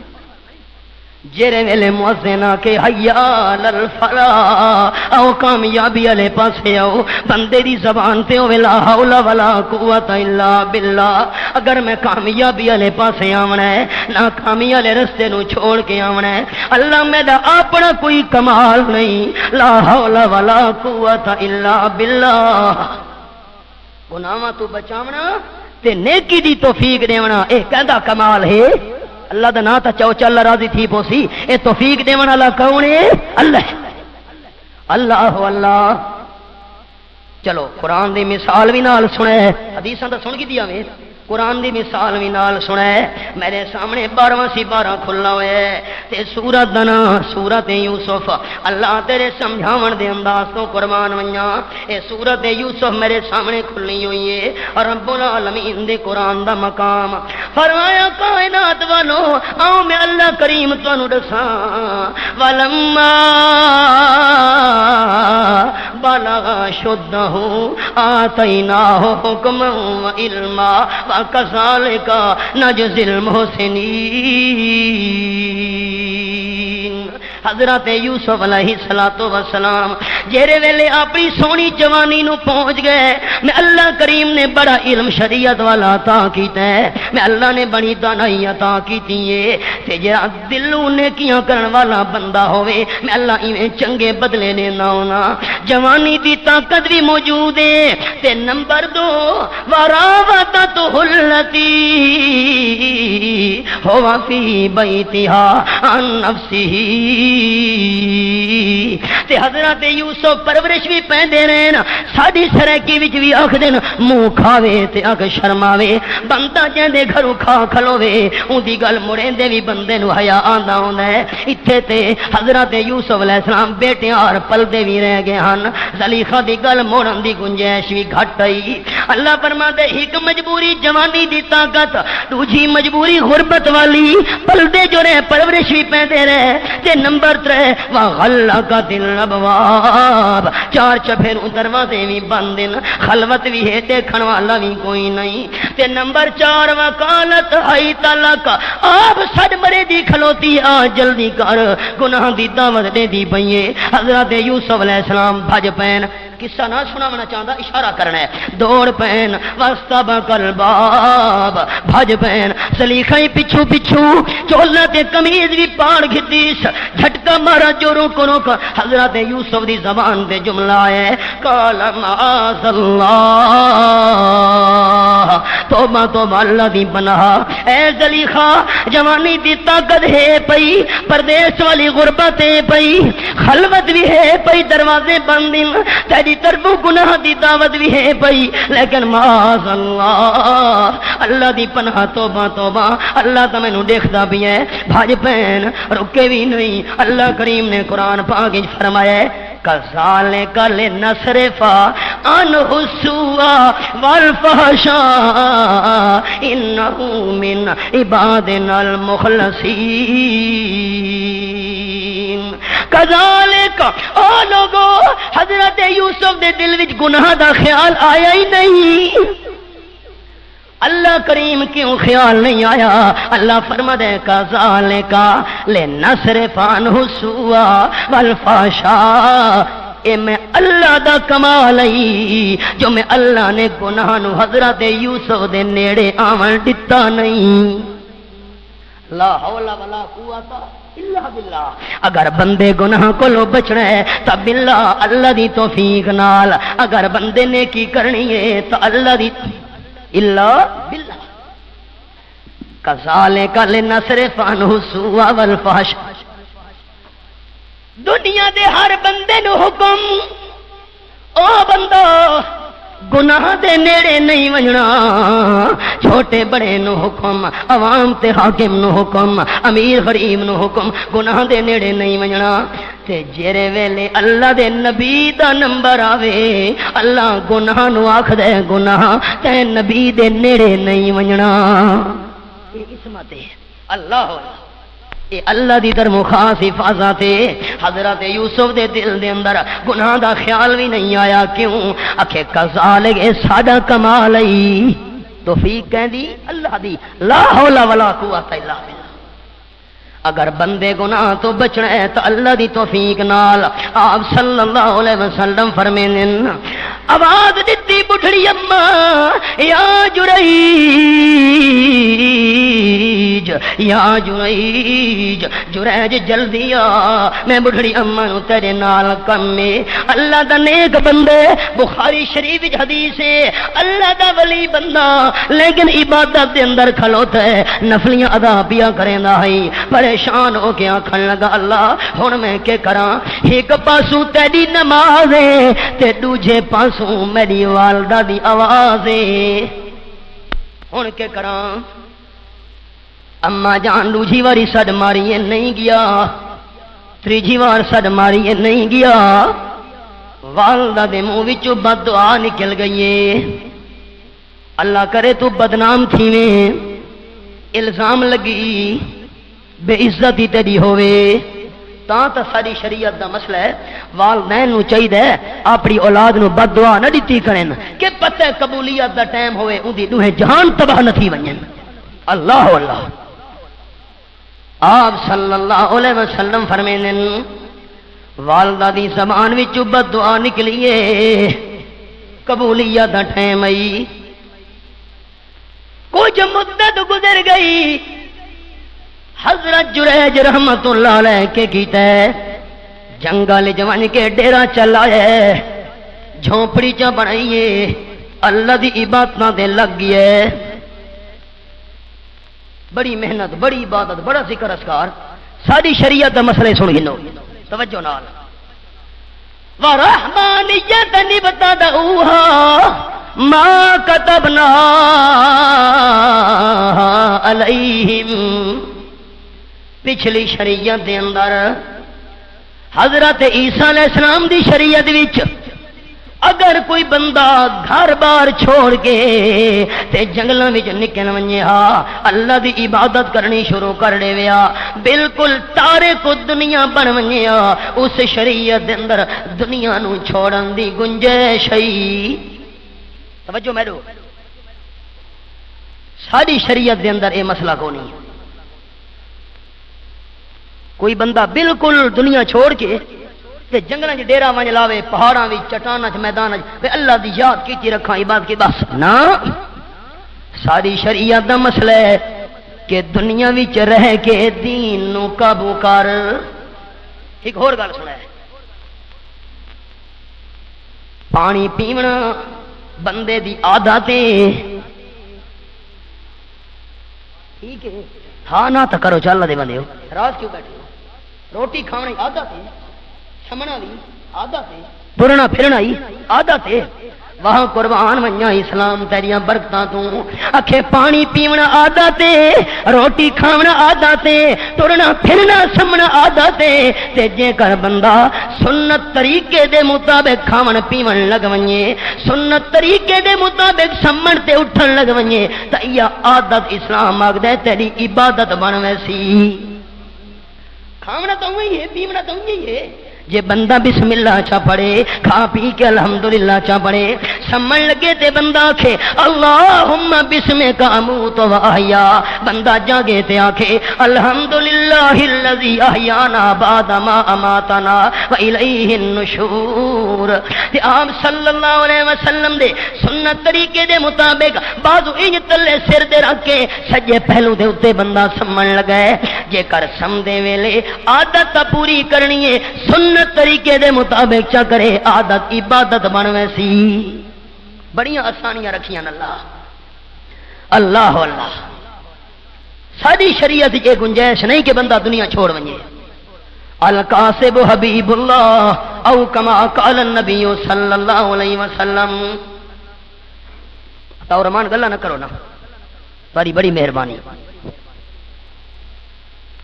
جیرے ویلے مؤذن کے حیا للفلاح او کامیابی والے پاسے آؤ بندے دی زبان تے ہوے لا حول ولا قوت الا باللہ اگر میں کامیابی والے پاسے آونا ہے ناکامی والے رستے نو چھوڑ کے آونا ہے اللہ میرا اپنا کوئی کمال نہیں لا حول ولا قوت الا باللہ گناہاں تو بچاونا تے نیکی دی توفیق دیونا اے کہندا کمال ہے اللہ دا نا تا چاو چل راضی تھی پوسی اے توفیق دیون والا کون ہے اللہ اللہ اللہ چلو قرآن دی مثال بھی نال سنے حدیثاں دا سن کی دیا میں قرآن دی مثال بھی نال سنے میرے سامنے 12واں سی 12 کھلنا ہوئے تے سورت دا نام سورت یوسف اللہ تیرے سمجھاون دے انداز تو قربان ونجا اے سورت یوسف میرے سامنے کھلنی ہوئی ہے اور رب العالمین دے قرآن دا مقام فرمایا کائنات والو آؤ میں اللہ کریم تانوں دساں ولما بلغ شدہ آتیناہ حکما و علما وَكَذَلِكَ نَجْزِي الْمُحْسِنِينَ حضرت یوسف علیہ السلام جیرے ویلے اپنی سونی جوانی نو پہنچ گئے میں اللہ کریم نے بڑا علم شریعت والا عطا کیتا ہے میں اللہ نے بڑی دانائی عطا کیتی ہے تے جڑا دلوں نیکیاں کرن والا بندہ ہوئے میں اللہ ایویں چنگے بدلے لینا ہونا جوانی دی طاقت بھی موجود ہے تے نمبر 2 وراودتہ التی ہوا فی بیتہا عن نفسہ تے حضرت یوسف پرورش بھی پیندے رہن ساڈی سرائکی وچ بھی آکھ دین منہ کھاوے تے آکھ شرماوے بندہ جیندے گھروں کھا کھلوے اون دی گل مڑیندے بھی بندے نو حیا آندا ہوندا ہے ایتھے تے حضرت یوسف علیہ السلام بیٹیاں اور پلدے بھی رہ گئے ہن زلیخا دی گل موڑن دی گنجائش بھی گھٹ آئی اللہ فرماندے ایک مجبوری جوانی دی طاقت دوجی مجبوری غربت والی پلدے جو رہے پرورش بھی پیندے رہے تے نمبر 3 وغلقت الابواب 4 چپھروں دروازے بھی بندن خلوت بھی ہے دیکھن والا بھی کوئی نہیں تے نمبر 4 وقالت حیت لک آپ سڈ مرے دی کھلوتی آ جلدی کر گناہ دی دعوت دے دی پئیے حضرت یوسف علیہ السلام بھج پین قصہ نہ سناونا چاہتا اشارہ کرنا ہے دوڑ پین واستبق الباب بھج پین سلیخائی پچھو پچھو چولنا تے کمیز بھی پاڑ گھتیس جھٹکا مارا جوروں کو روکا حضرت یوسف دی زبان دے جملہ ہے قال معاذ اللہ توبہ توبہ اللہ دی بناہا اے زلیخا جوانی دی طاقت ہے پئی پردیس والی غربت ہے پئی خلوت بھی ہے پئی دروازے بندن تیری طرف گناہ دی دعوت بھی ہے پئی لیکن معاذ اللہ اللہ دی پناہ توبہ توبہ اللہ تو مینوں دیکھدا بھی ہے بھاج پین رکے بھی نہیں اللہ کریم نے قرآن پاک وچ فرمایا ہے کذالک لنصرف عنہ السوء والفحشاء انہ من عبادنا المخلصین کذالک او لوگو حضرت یوسف دے دل وچ گناہ دا خیال آیا ہی نہیں اللہ کریم کیوں خیال نہیں آیا اللہ فرماتا ہے کذالک لنصرف عنہ السوء والفحشاء اے میں اللہ دا کمال ہے جو میں اللہ نے گناہ نو حضرت یوسف دے نیڑے آون دتا نہیں لا حول ولا قوت الا باللہ اگر بندے گناہ کو لو بچنا ہے تو باللہ اللہ دی توفیق نال اگر بندے نے کی کرنی ہے تو اللہ دی الا باللہ کذالک لنصرف عنہ السوء والفحشاء دنیا دے ہر بندے نو حکم او بندہ گناہ دے نیڑے نہیں وجنا چھوٹے بڑے نو حکم عوام تے حاکم نو حکم امیر غریب نو حکم گناہ دے نیڑے نہیں وجنا تے جیرے ویلے اللہ دے نبی دا نمبر آوے اللہ گناہ نو آکھ دے گناہ تے نبی دے نیڑے نہیں وجنا یہ عصمت ہے اللہ اے اللہ دی در خاص حفاظت حضرت یوسف دے دل دے اندر گناہ دا خیال بھی نہیں آیا کیوں اکھے کذالک اے ساڈا کمال ہے توفیق کہندی اللہ دی لا حول ولا قوت الا باللہ اگر بندے گناہ تو بچنا ہے تو اللہ دی توفیق نال آپ صلی اللہ علیہ وسلم فرمینے آواز دیتی بڑھڑی اما یا جریج یا جریج جریج جلدی آ میں بڑھڑی اما نو تیرے نال کم میں اللہ دا نیک بندے بخاری شریف حدیث ہے اللہ دا ولی بندہ لیکن عبادت دے اندر کھلوتا ہے نفلیاں ادا پیا کریں دا ہے پریشان ہو کے آنکھن لگا اللہ ہن میں کے کراں ایک پاسو تیری نماز ہے تے دوجے پاسو میری والدہ دی آواز ہے ہن کے کراں اما جان دوجی واری سڈ ماری نہیں گیا تیجی وار سڈ ماری نہیں گیا والدہ دے منہ وچوں بد دعا نکل گئی ہے اللہ کرے تو بدنام تھیویں الزام لگی بے عزتی تیری ہوئے تاں تا ساری شریعت دا مسئلہ ہے والدین نو چاہیے اپنی اولاد نو بد دعا نہ دیتی کرن کہ پتہ قبولیت دا ٹائم ہوئے ان دی دوہیں جہان تباہ نہ تھی ونجن اللہ اللہ آپ صلی اللہ علیہ وسلم فرمینے والدہ دی زبان وچوں بد دعا نکلیے قبولیت دا ٹائم آئی کچھ مدت گزر گئی حضرت جریج رحمت اللہ علیہ کے کیتا ہے جنگل جوان کے ڈیرا چلائے جھونپڑی چا بنائیے اللہ دی عبادت دے لگ گئے بڑی محنت بڑی عبادت بڑا ذکر اذکار ساری شریعت دا مسئلے سن گنو توجہ نال ورحمانیت نبتدعوها ما كتبنا علیہم پچھلی شریعت دے اندر حضرت عیسیٰ علیہ السلام دی شریعت وچ اگر کوئی بندہ گھر بار چھوڑ کے تے جنگلاں وچ نکل ونجے ہا اللہ دی عبادت کرنی شروع کر دے ویا بالکل تارے کو دنیا بن ونجے ہا اس شریعت دے اندر دنیا نو چھوڑن دی گنجائش ہے توجہ میرو ساری شریعت دے اندر اے مسئلہ کو نہیں کوئی بندہ بالکل دنیا چھوڑ کے تے جنگلاں وچ ڈیرا ونج لاوے پہاڑاں وچ چٹاناں وچ میداناں وچ اللہ دی یاد کیتی رکھاں عبادت کی بس نا ساری شریعت دا مسئلہ ہے کہ دنیا وچ رہ کے دین نو قابو کر ایک اور گل سنا ہے پانی پیونا بندے دی عادت ہے ٹھیک ہے ہاں نہ تو کرو چل دے بندے ہو راز کیوں بیٹھے ہو روٹی کھانے عادت ہے سمنا بھی عادت ہے ٹرنا پھرنا ہی عادت ہے وہاں قربان ونجا اسلام تیریاں برکتاں تو اکھے پانی پیونا عادت ہے روٹی کھانا عادت ہے ٹرنا پھرنا سمنا عادت ہے تے جے کر بندہ سنت طریقے دے مطابق کھاون پیون لگ ونجے سنت طریقے دے مطابق سمن تے اٹھن لگ ونجے تے یہ عادت اسلام آکھدا ہے تیری عبادت بن ویسی کھاونا تو وہی ہے پیونا تو وہی ہے جے بندہ بسم اللہ چا پڑے کھا پی کے الحمدللہ چا پڑے سمجھ لگے تے بندہ آکھے اللہم بسمک اموت و احیا بندہ جاگے تے آکھے الحمدللہ الذی احیانا بعد ما اماتنا و الیہ النشور تے آپ صلی اللہ علیہ وسلم دے سنت طریقے دے مطابق بازو انج تلے سر دے رکھ کے سجے پہلو دے اتے بندہ سمجھ لگے جے کر سم دے ویلے عادت پوری کرنی ہے سنت طریقے دے مطابق چا کرے عادت عبادت بن ویسی بڑیاں آسانیاں رکھیاں اللہ اللہ اللہ ساری شریعت یہ گنجائش نہیں کہ بندہ دنیا چھوڑ ونجے القاسب حبیب اللہ او کما قال النبی صلی اللہ علیہ وسلم اور رحمان گلا نہ کرو نا بڑی بڑی مہربانی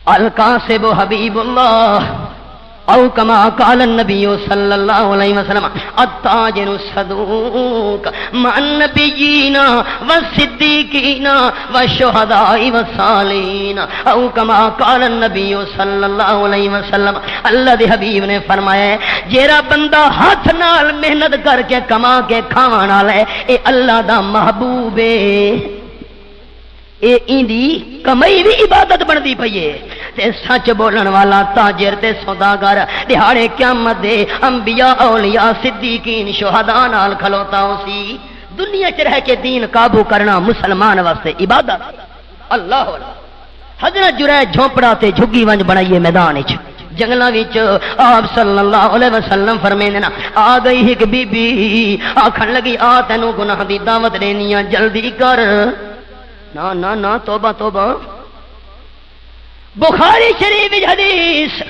القاسب حبیب اللہ او کما قال النبی صلی اللہ علیہ وسلم التاجر الصدوق مع النبیین والصدیقین والشہداء والصالحین او کما قال النبی صلی اللہ علیہ وسلم اللہ دے حبیب نے فرمایا جیڑا بندہ ہاتھ نال محنت کر کے کما کے کھاون والا ہے اے اللہ دا محبوب ہے اے ایندی کمائی بھی عبادت بندی پئی ہے تے سچ بولن والا تاجر تے سوداگر دہاڑے قیامت دے انبیاء اولیاء صدیقین شہداء نال کھلوتا ہو سی دنیا چ رہ کے دین قابو کرنا مسلمان واسطے عبادت اللہ حضرت جرائد جھونپڑا تے جھگی ونج بنائیے میدان وچ جنگلاں وچ آپ صلی اللہ علیہ وسلم فرمیندے نا آ گئی ایک بی بی آکھن لگی آ تینوں گناہ دی دعوت دینی ہے جلدی کر نا نا نا توبہ توبہ بخاری شریف حدیث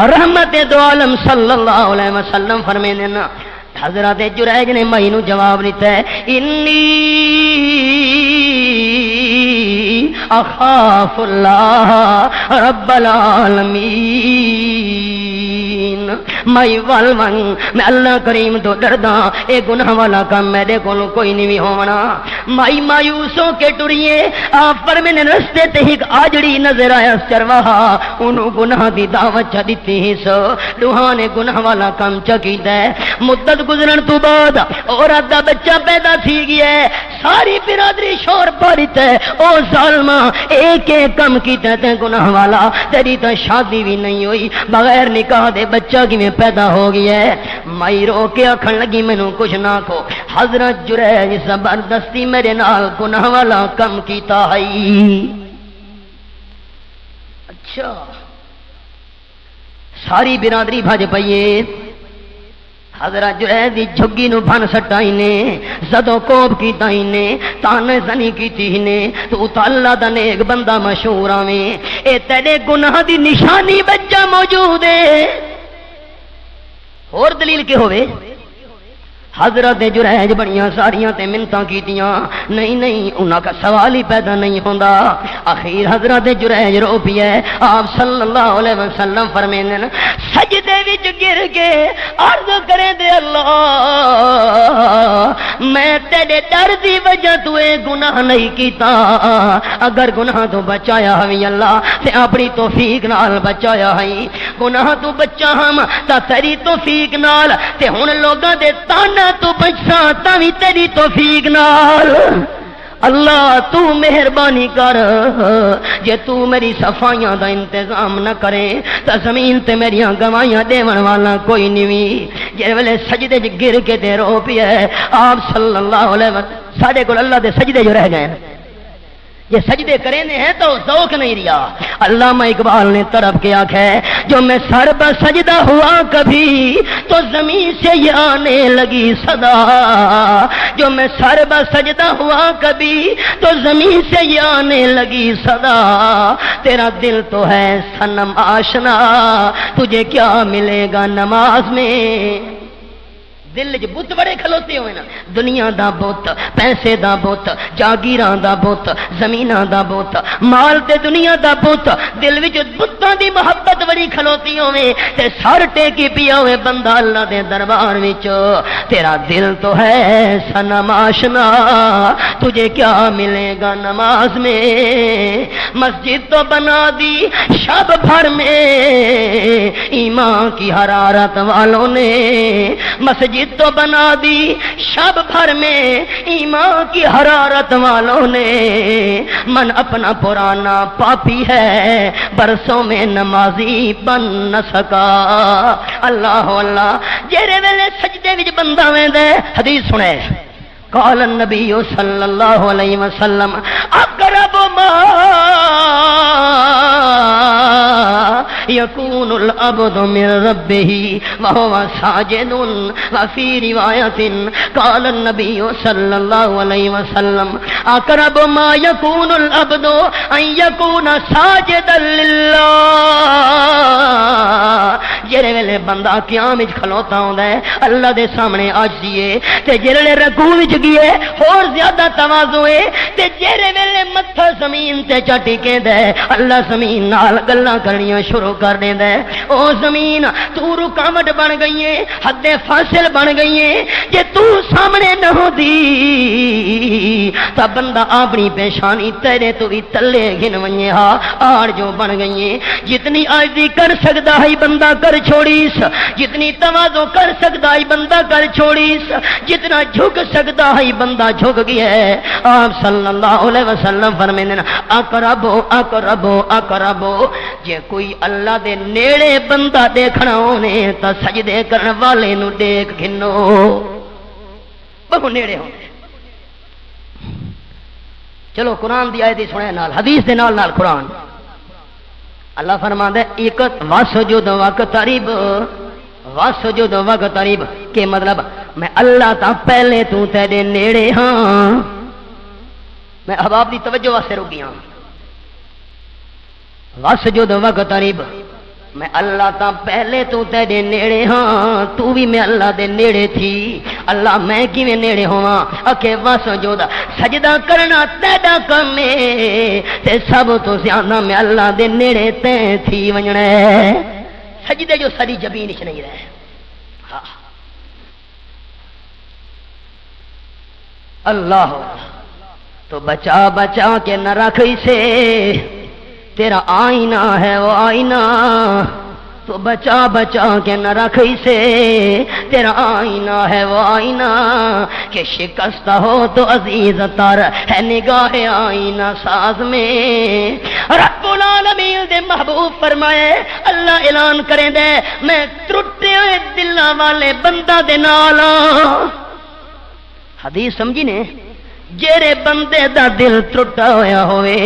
رحمت دو عالم صلی اللہ علیہ وسلم فرمیندے نا حضرت جرائج نے مئی نو جواب دیتا ہے انی اخاف اللہ رب العالمین میں اللہ کریم تو ڈردا اے گناہ والا کام میرے کو کوئی نہیں ہونا مائی مایوس ہو کے ٹریے آپ پر میں نے رستے تے ایک آجڑی نظر آیا چرواہا انہوں گناہ دی دعوت چا دیتی ہی سو دوہانے گناہ والا کام چکیتا ہے مدت گزرن تو بعد عورت دا بچہ پیدا تھی گیا ہے ساری برادری شور پاریتا ہے او ظالمہ ایک ایک کم کیتا ہے گناہ والا تیری تو شادی بھی نہیں ہوئی بغیر نکاح دے بچہ کی میں پیدا ہو گیا ہے مائی رو کے آکھن لگی میں نو کچھ نہ کو حضرت جرائج زبردستی میرے نال گناہ والا کم کیتا ہے اچھا ساری برادری بھج پئیے حضرت جرائد دی جھگی نو بھن سٹائی نے زدو کوب کی تائی نے تانے زنی کی تھی نے تو اللہ دا نیک بندہ مشہور آویں اے تیرے گناہ دی نشانی بچہ موجود ہے اور دلیل کے ہوئے حضرت جرائج بڑیاں ساریاں تے منتاں کیتیاں نہیں انہاں کا سوال ہی پیدا نہیں ہوندا اخیر حضرت جرائج رو پیے آپ صلی اللہ علیہ وسلم فرمیندے سجدے وچ گر کے عرض کرے دے اللہ میں تیرے ڈر دی وجہ تو اے گناہ نہیں کیتا اگر گناہ تو بچایا ہوئی اللہ تے اپنی توفیق نال بچایا ہے گناہ تو بچا ہم تا تیری توفیق نال تے ہن لوگاں دے تانا تو بچا تاوی تیری توفیق نال اللہ تو مہربانی کر جے تو میری صفائیاں دا انتظام نہ کرے تا زمین تے میریاں گوائیاں دیون والا کوئی نہیں جے ویلے سجدے وچ گر کے تے رو پیا آپ صلی اللہ علیہ وسلم ساڈے کول اللہ دے سجدے جو رہ گئے یہ سجدے کرنے ہیں تو ذوق نہیں رہا علامہ اقبال نے طرف کے آنکھا ہے جو میں سر پر سجدہ ہوا کبھی تو زمین سے یہ آنے لگی صدا جو میں سر پر سجدہ ہوا کبھی تو زمین سے یہ آنے لگی صدا تیرا دل تو ہے صنم آشنا تجھے کیا ملے گا نماز میں دل جو بت بڑے کھلوتے ہوئے نا دنیا دا بت پیسے دا بت جاگیراں دا بت زمیناں دا بت مال تے دنیا دا بت دل وچ بتاں دی محبت بڑی کھلوتی ہوئے تے سر ٹیکی پیا ہوئے بندہ اللہ دے دربار وچ تیرا دل تو ہے صنم آشنا تجھے کیا ملے گا نماز میں مسجد تو بنا دی شب بھر میں ایمان کی حرارت والوں نے مسجد تو بنا دی شب بھر میں ایمان کی حرارت والوں نے من اپنا پرانا پاپی ہے برسوں میں نمازی بن نہ سکا اللہ اللہ جیرے ویلے سجدے وچ بندہ ویندا ہے حدیث سنے قال النبی صلی اللہ علیہ وسلم اقرب ما يكون العبد من ربه وهو ساجد وفي رواية قال النبي صلى الله عليه وسلم اقرب ما يكون العبد ان يكون ساجدا لله جڑے ویلے بندہ قیام وچ کھلوتا ہوندا ہے اللہ دے سامنے عاجزی تے جڑے رکوع وچ گئے اور زیادہ تواضع ہے تے جڑے ویلے متھا زمین تے چٹی کیندا ہے اللہ زمین نال گلاں کرنیاں شروع کر دیندا ہے او زمین تو رکاوٹ بن گئی ہے حد فاصل بن گئی ہے جے تو سامنے نہ ہوندی تا بندہ اپنی پیشانی تیرے تو بھی تلے گن ونجے ہا آڑ جو بن گئی ہے جتنی عاجزی کر سکدا ہے بندہ کر چھوڑیس، جتنی تواضع کر سکتا ہے بندہ کر چھوڑیس، جتنا جھک سکتا ہے بندہ جھک گیا ہے۔ آپ صلی اللہ علیہ وسلم فرماتے ہیں اقربو اقربو اقربو، جے کوئی اللہ دے نیڑے بندہ دیکھنا ہونے تا سجدے کرن والے نو دیکھ گھنو، بہت نیڑے ہونے۔ چلو قرآن دی آیت سنے نال، حدیث دے نال نال قرآن۔ اللہ فرماندا ہے ایک واسجد وقتریب، واسجد وقتریب کہ مطلب میں اللہ تا پہلے تو تیرے نیڑے ہاں، میں احباب دی توجہ واسطے رکی ہاں۔ واسجد وقتریب میں اللہ تا پہلے تو تیرے نیڑے ہاں، تو بھی میں اللہ دے نیڑے تھی، اللہ میں کیویں نیڑے ہواں؟ اکھے واسجد سجدہ کرنا تیرا کم ہے تے سب تو زیادہ میں اللہ دے نیڑے تے تھی ونجنا ہے۔ سجدے جو ساری جبین وچ نہیں رہے، ہاں اللہ تو بچا بچا کے نہ رکھ اسے، تیرا آئینہ ہے وہ آئینہ، تو بچا بچا کے نہ رکھ اسے، تیرا آئینہ ہے وہ آئینہ، کہ شکستہ ہو تو عزیز تر ہے نگاہ آئینہ ساز میں۔ رب العالمین دے محبوب فرمائے، اللہ اعلان کریں دے میں ٹوٹے ہوئے دلاں والے بندہ دے نال۔ حدیث سمجھی نے؟ جیرے بندے دا دل ٹوٹا ہویا ہوئے،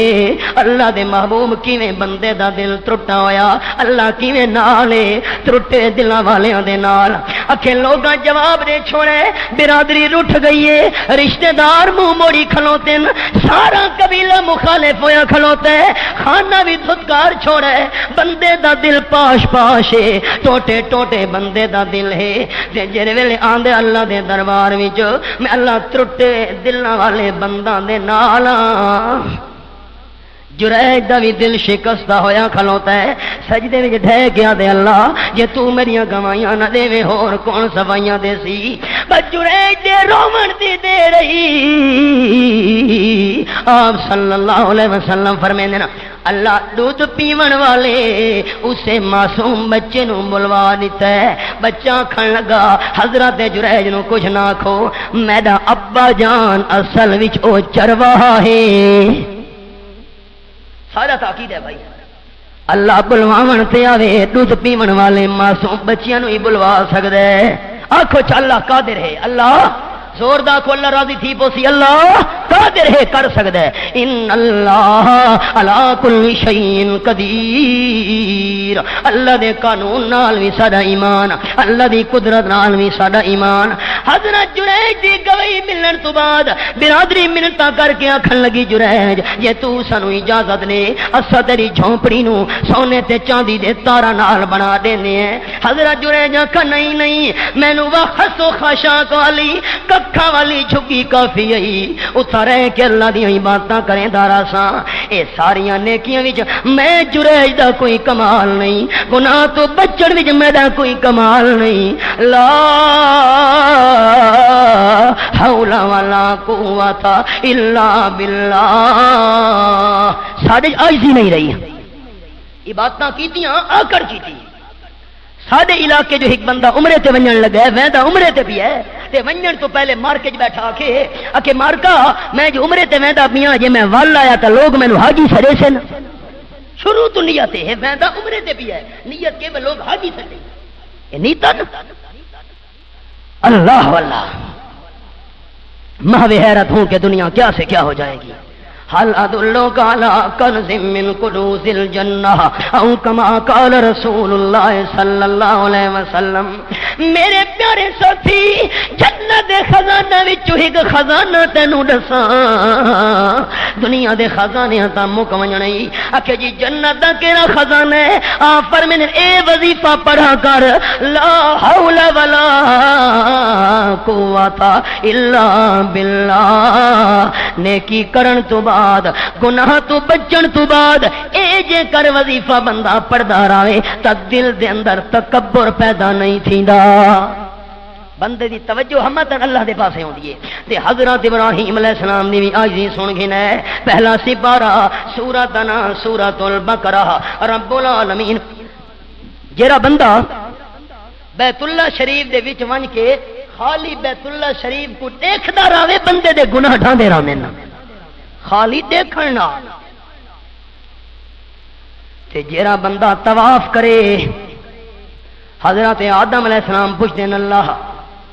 اللہ دے محبوب کیویں بندے دا دل ٹوٹا ہویا، اللہ کیویں نالے ٹوٹے دلاں والیاں دے نال۔ اکھے لوگاں جواب دے چھوڑے، برادری رٹھ گئی ہے، رشتہ دار منہ موڑی کھلوتے، سارا قبیلہ مخالف ہویا کھلوتے، خانہ بھی دھتکار چھوڑے، بندے دا دل پاش پاش ہے، ٹوٹے ٹوٹے بندے دا دل ہے۔ تے جڑے ویلے آندے اللہ دے دربار وچ میں اللہ ٹوٹے دلاں والے بنداں دے نال۔ جریج دا بھی دل شکستہ ہویا کھلوتا ہے، سجدے وچ ڈھے گیا دے اللہ جے تو میریاں گوائیاں نہ دے ہور کون سوائیاں دے سی۔ بس جریج دے رومن دی دے رہی۔ آپ صلی اللہ علیہ وسلم فرماندے نا اللہ دودھ پیون والے اسے معصوم بچے نو بلوا دیتا ہے۔ بچہ کھن لگا، حضرت جریج نو کچھ نہ کھو، میرا ابا جان اصل وچ او چرواہا ہے۔ سارا تاکید ہے بھائی، اللہ بلواون تے آوے دودھ پیون والے معصوم بچیاں نو ہی بلوا سکدا ہے۔ آکھو چ اللہ قادر ہے، اللہ زور دا کو اللہ راضی تھی پوسی، اللہ قادر ہے کر سکدا ہے۔ ان اللہ علی کل شیء قدیر، اللہ دے قانون نال وی ساڈا ایمان، اللہ دی قدرت نال وی ساڈا ایمان۔ حضرت جریج دی گواہی ملن تو بعد برادری منتاں کر کے آکھن لگی جریج جے تو سانو اجازت دے اسا تیری جھونپڑی نو سونے تے چاندی دے تاراں نال بنا دینے ہیں۔ حضرت جریج آکھا نہیں نہیں، مینوں وخص و خشاک والی کھا والی جھگی کافی آئی، اتھا رہ کے اللہ دی باتاں کریں دارا سا۔ اے ساریاں نیکیاں وچ میں جریج دا کوئی کمال نہیں، گناہ تو بچن وچ میرا کوئی کمال نہیں۔ لا حول ولا قوت الا باللہ، ساڈے عاجزی نہیں رہی، یہ باتاں کیتیاں آکڑ کیتی۔ ساڈے علاقے جو ایک بندہ عمرے تے ونجن لگا ہے، ویندا عمرے تے بھی ہے تے ونجن تو پہلے مارکیٹ بیٹھا کے مارکا میں جو عمرے تے ویندا میاں جے میں وال آیا تا لوگ مینوں حاجی سڑے سن۔ شروع تو نیت ہے ویندا عمرے تے بھی ہے، نیت کے لوگ حاجی سڑے، یہ نیت اللہ واللہ محو حیرت ہوں کہ دنیا کیا سے کیا ہو جائے گی۔ حل ادلک علی کنز من کنوز الجنہ او کما قال رسول اللہ صلی اللہ علیہ وسلم۔ میرے پیارے ساتھی، جنت دے خزانہ وچوں ایک خزانہ تینوں دساں، دنیا دے خزانے تا مک ونجنا ہی۔ آکھے جی جنت دا کیڑا خزانہ ہے؟ آپ فرمانے اے وظیفہ پڑھا کر، لا حول ولا قوت الا باللہ۔ نیکی کرن تو بعد، گناہ تو بچن تو بعد اے جے کر وظیفہ بندہ پڑھدا رہے تا دل دے اندر تکبر پیدا نہیں تھیندا، بندے دی توجہ ہمت اللہ دے پاسے ہوندی ہے۔ تے حضرت ابراہیم علیہ السلام دی بھی عاجزی سن گھنا ہے۔ پہلا سپارہ سورۃ نا سورۃ البقرہ، رب العالمین جیڑا بندہ بیت اللہ شریف دے وچ ون کے خالی بیت اللہ شریف کو دیکھدا رہے بندے دے گناہ ڈھاندے رہنے نا خالی دیکھن نال تے جیڑا بندہ طواف کرے حضرت آدم علیہ السلام پوچھتے ہیں اللہ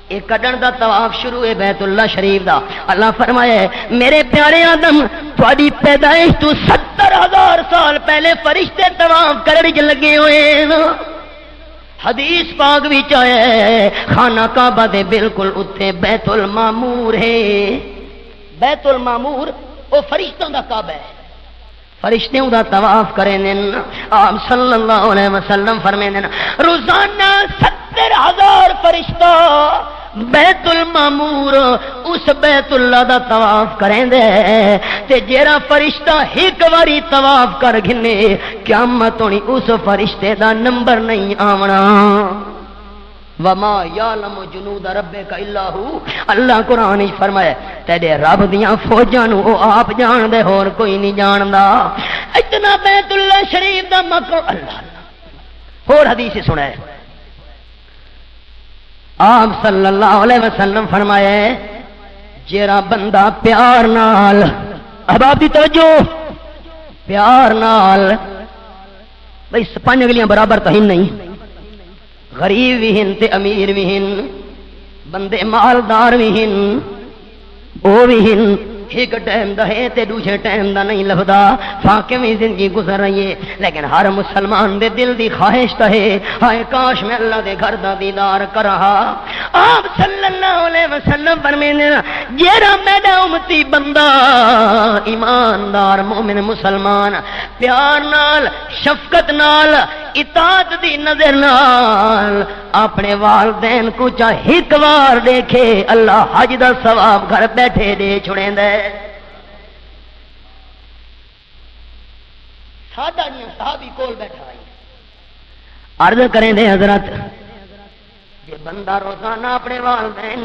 ایک کڈن دا طواف شروع ہے بیت اللہ شریف دا اللہ فرمایا میرے پیارے آدم تھوڑی پیدائش تو 70,000 سال پہلے فرشتے طواف کرنے چ لگے ہوئے ہیں حدیث پاک بھی آیا خانہ کعبہ دے بالکل اتنے بیت المامور ہے بیت المامور وہ فرشتوں دا کعبہ ہے فرشتے دا طواف کریں آپ صلی اللہ علیہ وسلم فرمائیں روزانہ 70,000 فرشتہ بیت المامور اس بیت اللہ دا طواف کریں دے تے جیڑا فرشتہ ایک واری طواف کر گھنے قیامت ہونی اس فرشتے دا نمبر نہیں آونا وما یعلم جنود ربک الا هو اللہ قرآن وچ فرمایا تیرے رب دیاں فوجاں نو او آپ جان دے ہور کوئی نہیں جاندا اتنا بیت اللہ شریف دا مقام اللہ اور حدیث سنا ہے آپ صلی اللہ علیہ وسلم فرمایا جیڑا بندہ پیار نال اب آپ دی توجہ پیار نال بھئی پانچ اگلیاں برابر تو ہی نہیں غریب بھی ہن تے امیر بھی ہن بندے مالدار بھی ہن وہ بھی ہن ایک ٹائم دا ہے تے دوسرے ٹائم دا نہیں لبدا فاقے میں زندگی گزر رہی ہے لیکن ہر مسلمان دے دل دی خواہش تا ہے ہائے کاش میں اللہ دے گھر دا دیدار کرہا آپ صلی اللہ علیہ وسلم فرمانے جیڑا میرا امتی بندہ ایماندار مومن مسلمان پیار نال شفقت نال اطاعت دی نظر نال اپنے والدین کو چاہے ایک بار دیکھے اللہ حج دا ثواب گھر بیٹھے دے چھڑیں دے سادہ نہیں صحابی کول بیٹھا آئی عرض کریں دے حضرت یہ بندہ روزانہ اپنے والدین